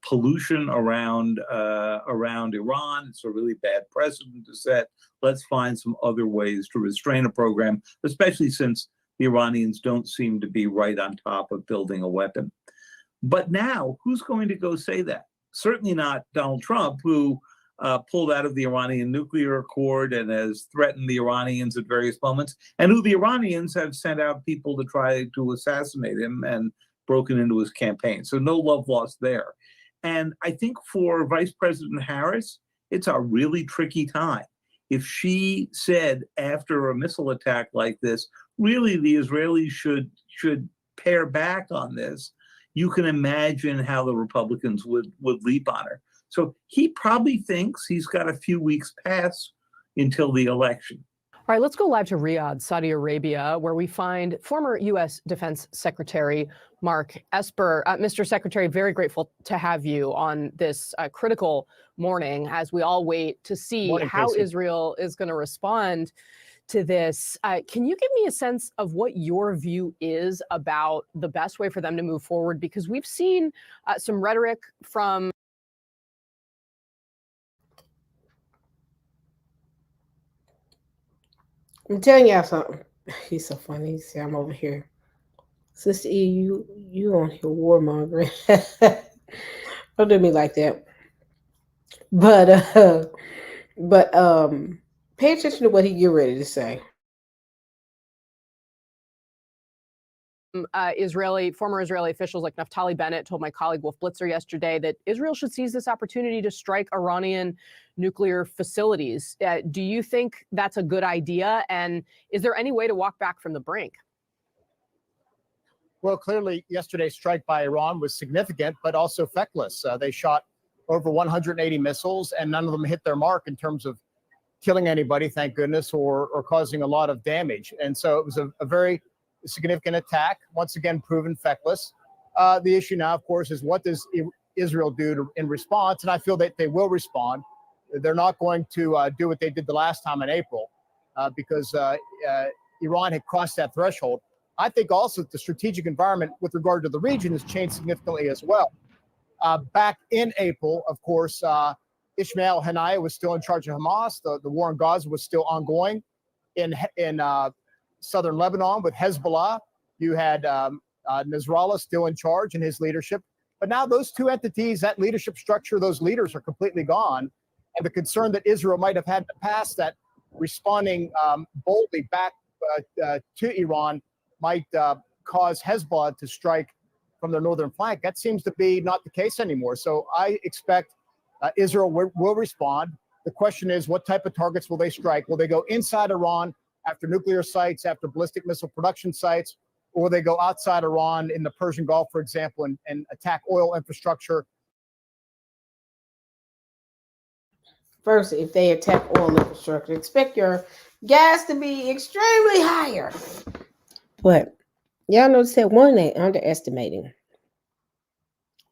pollution around Iran. It's a really bad precedent to set. Let's find some other ways to restrain a program, especially since the Iranians don't seem to be right on top of building a weapon. But now, who's going to go say that? Certainly not Donald Trump, who pulled out of the Iranian nuclear accord and has threatened the Iranians at various moments, and who the Iranians have sent out people to try to assassinate him and broken into his campaign. So no love lost there. And I think for Vice President Harris, it's a really tricky time. If she said after a missile attack like this, really the Israelis should pare back on this, you can imagine how the Republicans would leap on her. So he probably thinks he's got a few weeks pass until the election. All right, let's go live to Riyadh, Saudi Arabia, where we find former U.S. Defense Secretary Mark Esper. Mr. Secretary, very grateful to have you on this critical morning as we all wait to see how Israel is going to respond to this. Can you give me a sense of what your view is about the best way for them to move forward? Because we've seen some rhetoric from I'm telling y'all something. He's so funny. See, I'm over here. Sister E, you on here warmongering. Don't do me like that. But pay attention to what he get ready to say. Former Israeli officials like Naftali Bennett told my colleague Wolf Blitzer yesterday that Israel should seize this opportunity to strike Iranian nuclear facilities. Do you think that's a good idea? And is there any way to walk back from the brink? Well, clearly, yesterday's strike by Iran was significant, but also feckless. They shot over 180 missiles, and none of them hit their mark in terms of killing anybody, thank goodness, or causing a lot of damage. And so it was a very significant attack, once again proven feckless. The issue now, of course, is what does Israel do in response? And I feel that they will respond. They're not going to do what they did the last time in April because Iran had crossed that threshold. I think also the strategic environment with regard to the region has changed significantly as well. Back in April, of course, Ismail Haniyeh was still in charge of Hamas. The war in Gaza was still ongoing. In southern Lebanon with Hezbollah, you had Nasrallah still in charge in his leadership. But now those two entities, that leadership structure, those leaders are completely gone. And the concern that Israel might have had in the past that responding boldly back to Iran might cause Hezbollah to strike from their northern flank, that seems to be not the case anymore. So I expect Israel will respond. The question is, what type of targets will they strike? Will they go inside Iran after nuclear sites, after ballistic missile production sites, or will they go outside Iran in the Persian Gulf, for example, and attack oil infrastructure? First, if they attack oil infrastructure, expect your gas to be extremely higher. But y'all notice that one, they underestimating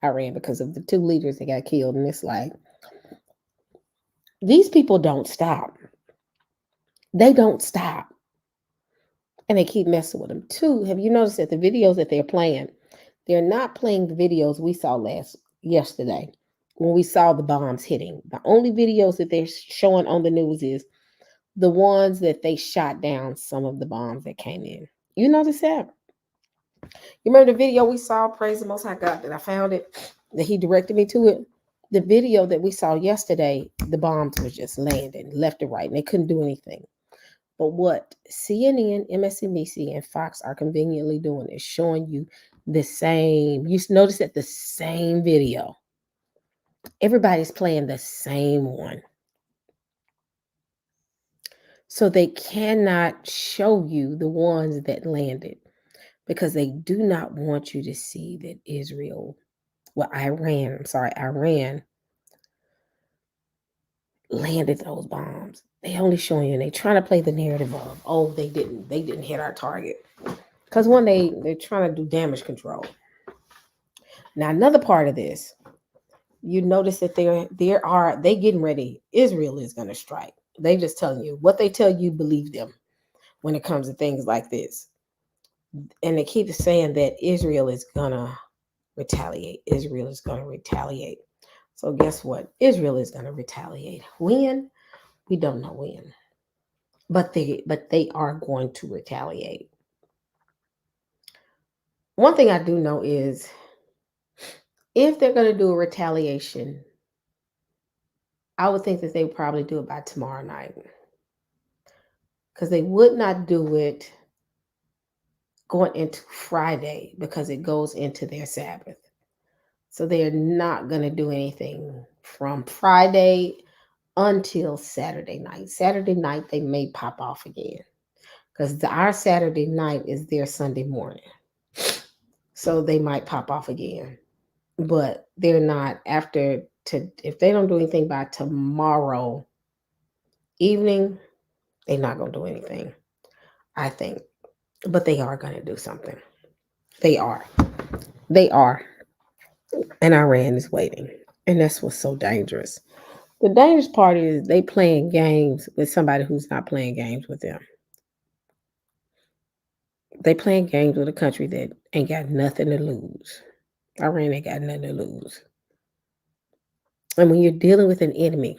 Iran because of the two leaders that got killed. And it's like, these people don't stop. They don't stop. And they keep messing with them. Two, have you noticed that the videos that they're playing, they're not playing the videos we saw yesterday when we saw the bombs hitting. The only videos that they're showing on the news is the ones that they shot down some of the bombs that came in. You notice that? You remember the video we saw, praise the Most High God, that I found it, that he directed me to it? The video that we saw yesterday, the bombs were just landing left and right, and they couldn't do anything. But what CNN, MSNBC, and Fox are conveniently doing is showing you the same. You notice that the same video. Everybody's playing the same one. So they cannot show you the ones that landed because they do not want you to see that Iran landed those bombs. They only showing you, and they trying to play the narrative of, oh, they didn't hit our target. Because one, they're trying to do damage control. Now, another part of this, you notice that they getting ready. Israel is going to strike. They just telling you what they tell you, believe them when it comes to things like this. And they keep saying that Israel is going to retaliate. Israel is going to retaliate. So guess what? Israel is going to retaliate. When? We don't know when. But they are going to retaliate. One thing I do know is if they're going to do a retaliation, I would think that they would probably do it by tomorrow night. Because they would not do it going into Friday because it goes into their Sabbath. So they're not going to do anything from Friday until Saturday night. Saturday night, they may pop off again because our Saturday night is their Sunday morning. So they might pop off again, but they're not if they don't do anything by tomorrow evening, they're not going to do anything, I think. But they are going to do something. They are. And Iran is waiting. And that's what's so dangerous. The dangerous part is they playing games with somebody who's not playing games with them. They playing games with a country that ain't got nothing to lose. Iran ain't got nothing to lose. And when you're dealing with an enemy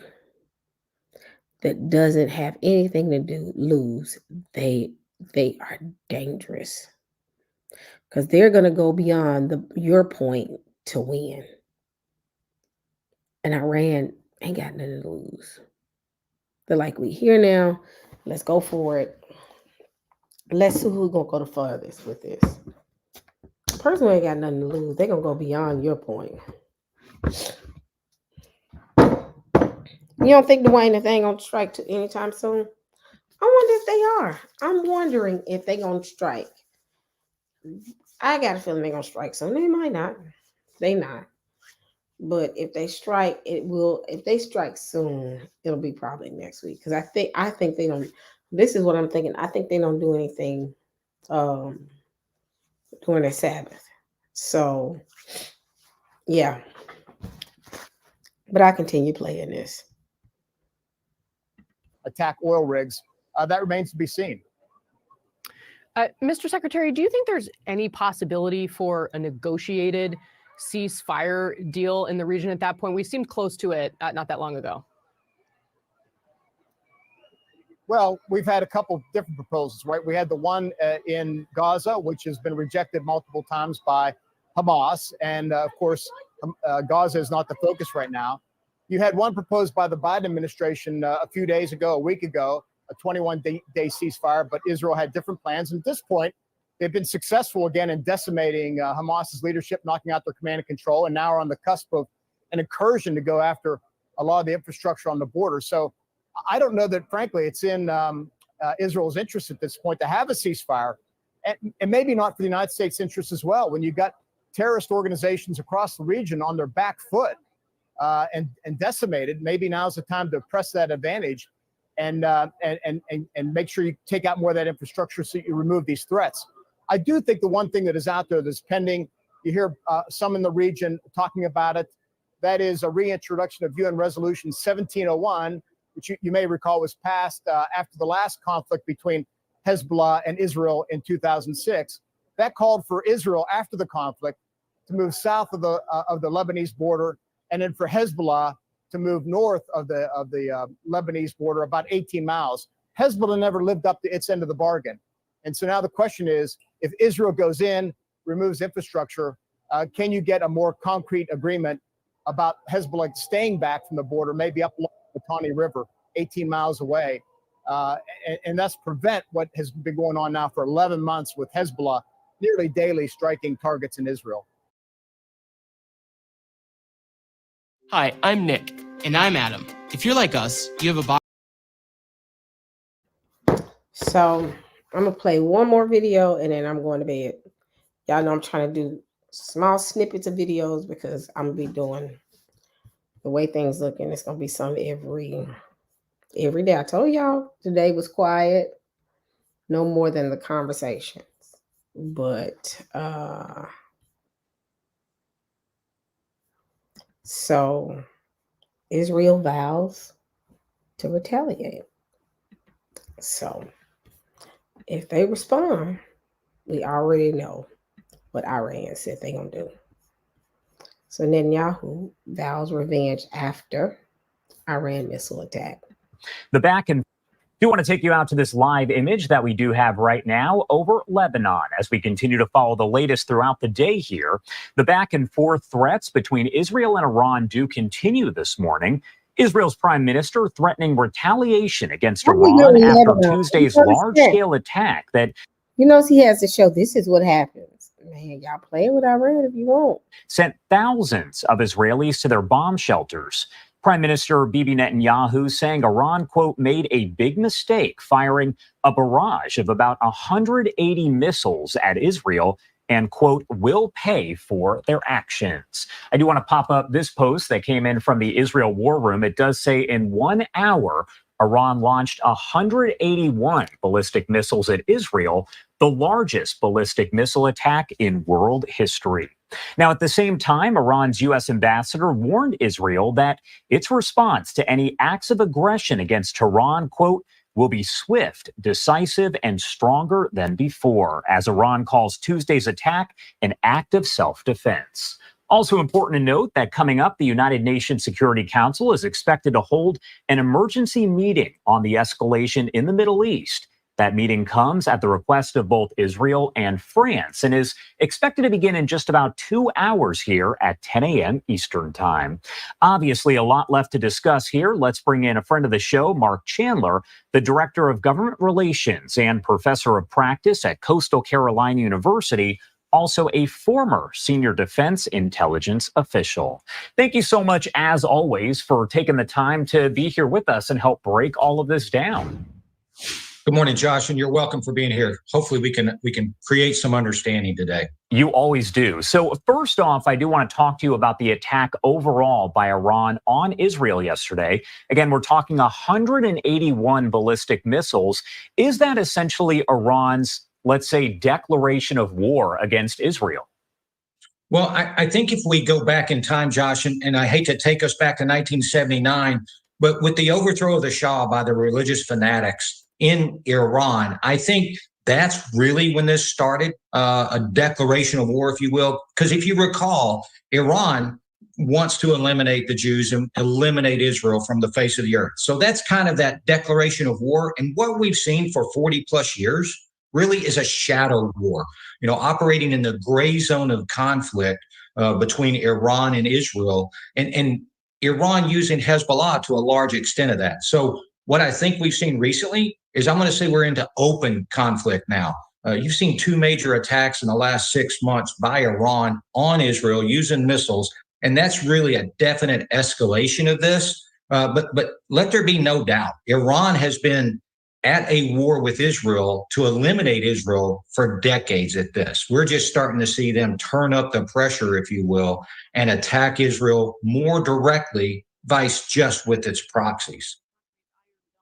that doesn't have anything to lose, they are dangerous. Because they're going to go beyond your point to win. And Iran ain't got nothing to lose. They're like, we here now. Let's go for it. Let's see who's going to go the furthest with this. The person who ain't got nothing to lose, they're going to go beyond your point. You don't think Dwayne, if they ain't going to strike anytime soon? I wonder if they are. I'm wondering if they're going to strike. I got a feeling they're going to strike soon. They might not. They not. But if they strike, it will. If they strike soon, it'll be probably next week. Because I think they don't. This is what I'm thinking. I think they don't do anything during their Sabbath. So, yeah. But I continue playing this. Attack oil rigs. That remains to be seen. Mr. Secretary, do you think there's any possibility for a negotiated ceasefire deal in the region at that point? We seemed close to it not that long ago. Well, we've had a couple different proposals, right? We had the one in Gaza, which has been rejected multiple times by Hamas. And of course, Gaza is not the focus right now. You had one proposed by the Biden administration a week ago, a 21-day ceasefire, but Israel had different plans. And at this point, they've been successful again in decimating Hamas's leadership, knocking out their command and control, and now are on the cusp of an incursion to go after a lot of the infrastructure on the border. So I don't know that, frankly, it's in Israel's interest at this point to have a ceasefire, and maybe not for the United States' interest as well. When you've got terrorist organizations across the region on their back foot and decimated, maybe now's the time to press that advantage and make sure you take out more of that infrastructure so you remove these threats. I do think the one thing that is out there that's pending, you hear some in the region talking about it, that is a reintroduction of UN Resolution 1701, which you may recall was passed after the last conflict between Hezbollah and Israel in 2006. That called for Israel after the conflict to move south of the Lebanese border, and then for Hezbollah to move north of the Lebanese border about 18 miles. Hezbollah never lived up to its end of the bargain. And so now the question is, if Israel goes in, removes infrastructure, can you get a more concrete agreement about Hezbollah staying back from the border, maybe up the Litani River, 18 miles away, and thus prevent what has been going on now for 11 months with Hezbollah nearly daily striking targets in Israel? Hi, I'm Nick. And I'm Adam. If you're like us, you have a box. So I'm going to play one more video and then I'm going to bed. Y'all know I'm trying to do small snippets of videos because I'm going to be doing the way things look, and it's going to be something every day. I told y'all today was quiet, no more than the conversations. But so Israel vows to retaliate. So if they respond, we already know what Iran said they're going to do. So Netanyahu vows revenge after Iran missile attack. The back and do want to take you out to this live image that we do have right now over Lebanon as we continue to follow the latest throughout the day here. The back and forth threats between Israel and Iran do continue this morning. Israel's prime minister threatening retaliation against Iran after Tuesday's large-scale attack that... You know, he has to show this is what happens. Man, y'all play with Iran if you want. Sent thousands of Israelis to their bomb shelters. Prime Minister Bibi Netanyahu saying Iran, quote, made a big mistake firing a barrage of about 180 missiles at Israel and, quote, will pay for their actions. I do want to pop up this post that came in from the Israel War Room. It does say in 1 hour, Iran launched 181 ballistic missiles at Israel, the largest ballistic missile attack in world history. Now, at the same time, Iran's U.S. ambassador warned Israel that its response to any acts of aggression against Tehran, quote, will be swift, decisive, and stronger than before, as Iran calls Tuesday's attack an act of self-defense. Also important to note that coming up, the United Nations Security Council is expected to hold an emergency meeting on the escalation in the Middle East. That meeting comes at the request of both Israel and France and is expected to begin in just about 2 hours here at 10 a.m. Eastern Time. Obviously, a lot left to discuss here. Let's bring in a friend of the show, Mark Chandler, the Director of Government Relations and Professor of Practice at Coastal Carolina University, also a former senior defense intelligence official. Thank you so much, as always, for taking the time to be here with us and help break all of this down. Good morning, Josh, and you're welcome for being here. Hopefully we can create some understanding today. You always do. So first off, I do want to talk to you about the attack overall by Iran on Israel yesterday. Again, we're talking 181 ballistic missiles. Is that essentially Iran's, let's say, declaration of war against Israel? Well, I think if we go back in time, Josh, and I hate to take us back to 1979, but with the overthrow of the Shah by the religious fanatics in Iran, I think that's really when this started, a declaration of war, if you will. Because if you recall, Iran wants to eliminate the Jews and eliminate Israel from the face of the earth. So that's kind of that declaration of war. And what we've seen for 40 plus years really is a shadow war, you know, operating in the gray zone of conflict between Iran and Israel, and Iran using Hezbollah to a large extent of that. So what I think we've seen recently is, I'm going to say we're into open conflict now. You've seen 2 major attacks in the last 6 months by Iran on Israel using missiles, and that's really a definite escalation of this. But let there be no doubt, Iran has been at a war with Israel to eliminate Israel for decades at this. We're just starting to see them turn up the pressure, if you will, and attack Israel more directly, vice just with its proxies.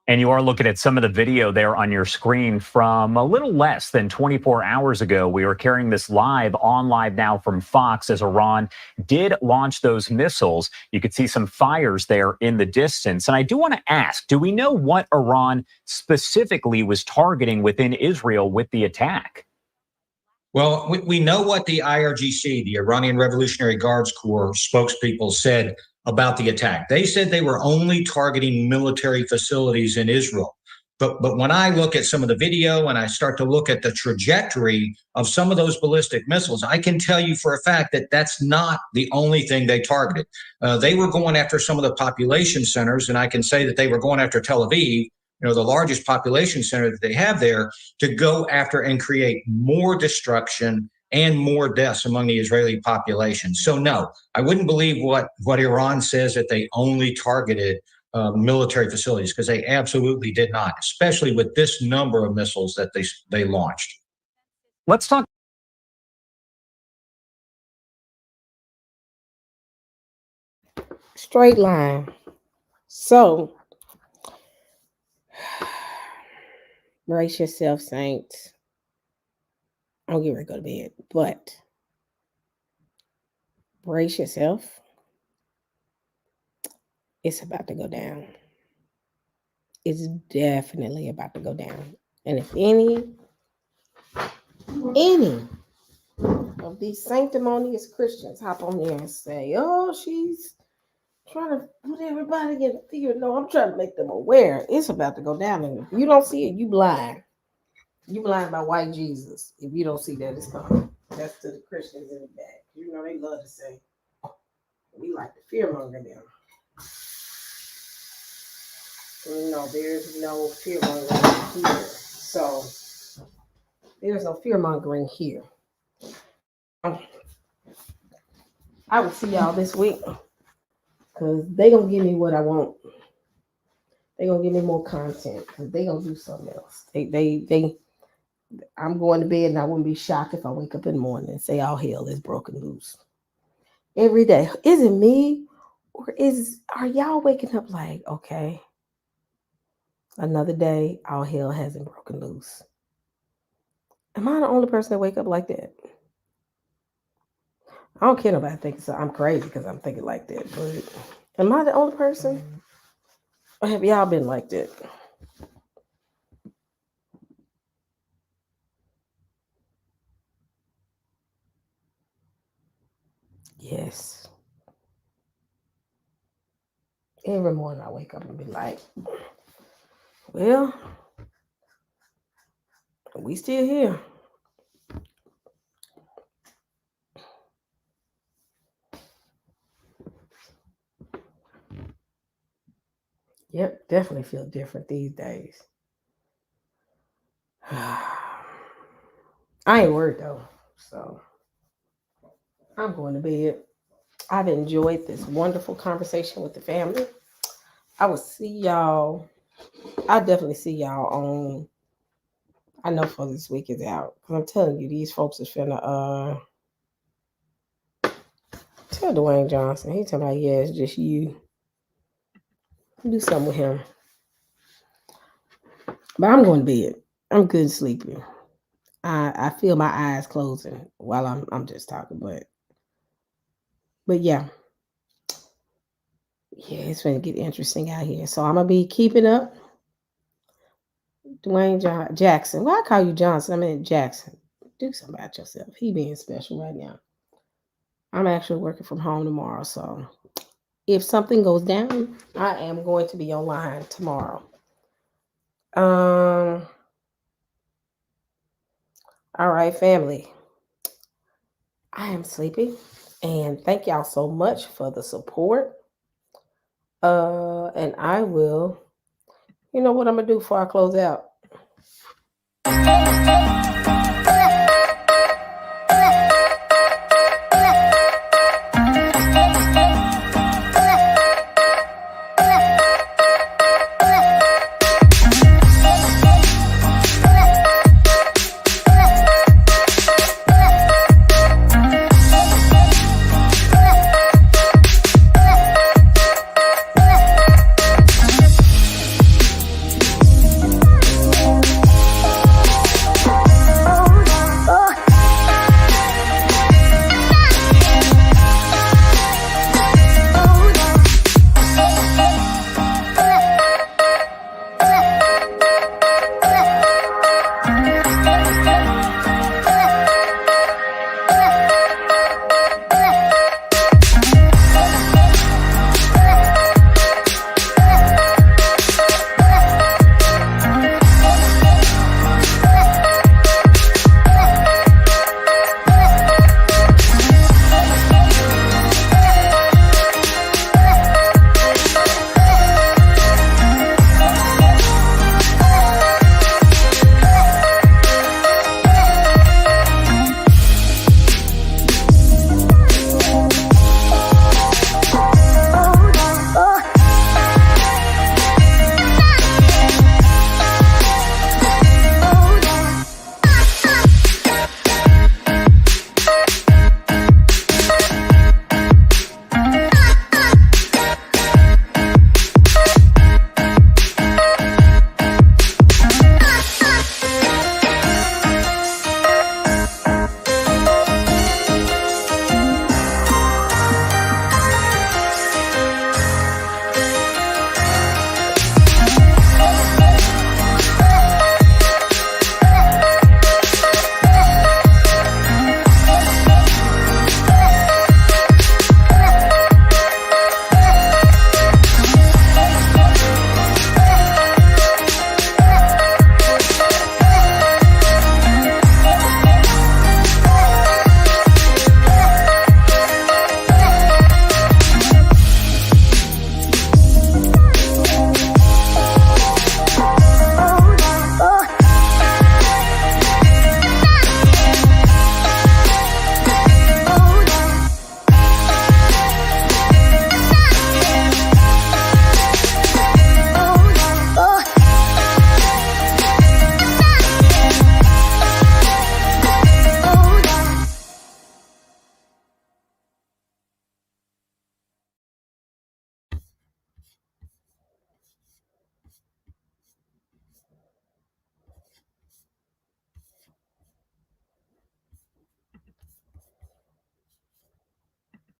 And you are looking at some of the video there on your screen from a little less than 24 hours ago. We were carrying this live on Live Now from Fox as Iran did launch those missiles. You could see some fires there in the distance. And I do want to ask, do we know what Iran specifically was targeting within Israel with the attack? Well, we know what the IRGC, the Iranian Revolutionary Guards Corps spokespeople, said about the attack. They said they were only targeting military facilities in Israel. But when I look at some of the video and I start to look at the trajectory of some of those ballistic missiles, I can tell you for a fact that that's not the only thing they targeted. They were going after some of the population centers, and I can say that they were going after Tel Aviv, the largest population center that they have there, to go after and create more destruction and more deaths among the Israeli population. So no, I wouldn't believe what Iran says, that they only targeted military facilities, because they absolutely did not, especially with this number of missiles that they launched. Let's talk. Straight line. So, brace yourself, Saints. I'm getting ready to go to bed, but brace yourself. It's about to go down. It's definitely about to go down. And if any of these sanctimonious Christians hop on there and say, oh, she's trying to put everybody in fear. No, I'm trying to make them aware. It's about to go down. And if you don't see it, you blind. You blind by white Jesus. If you don't see that, it's coming. That's to the Christians in the back. They love to say, we like to fearmonger them. No, there's no fearmongering here. So there's no fearmongering here. I will see y'all this week, because they gonna give me what I want. They gonna give me more content, because they gonna do something else. I'm going to bed, and I wouldn't be shocked if I wake up in the morning and say all hell is broken loose. Every day. Is it me? Or are y'all waking up like, okay, another day, all hell hasn't broken loose? Am I the only person that wake up like that? I don't care nobody thinks I'm crazy because I'm thinking like that, but am I the only person? Or have y'all been like that? Yes. Every morning I wake up and be like, well, we still here. Yep, definitely feel different these days. I ain't worried though, so I'm going to bed. I've enjoyed this wonderful conversation with the family. I will see y'all. I'll definitely see y'all on, I know for this week is out, because I'm telling you, these folks is finna tell Dwayne Johnson. He talking about, yeah, it's just you. Do something with him. But I'm going to bed. I'm good sleeping. I feel my eyes closing while I'm just talking, but yeah. Yeah, it's going to get interesting out here. So I'm going to be keeping up. Dwayne Jackson. Why I call you Johnson? I mean Jackson. Do something about yourself. He being special right now. I'm actually working from home tomorrow, so if something goes down, I am going to be online tomorrow. All right, family. I am sleepy, and thank y'all so much for the support. And I will, you know what I'm gonna do before I close out?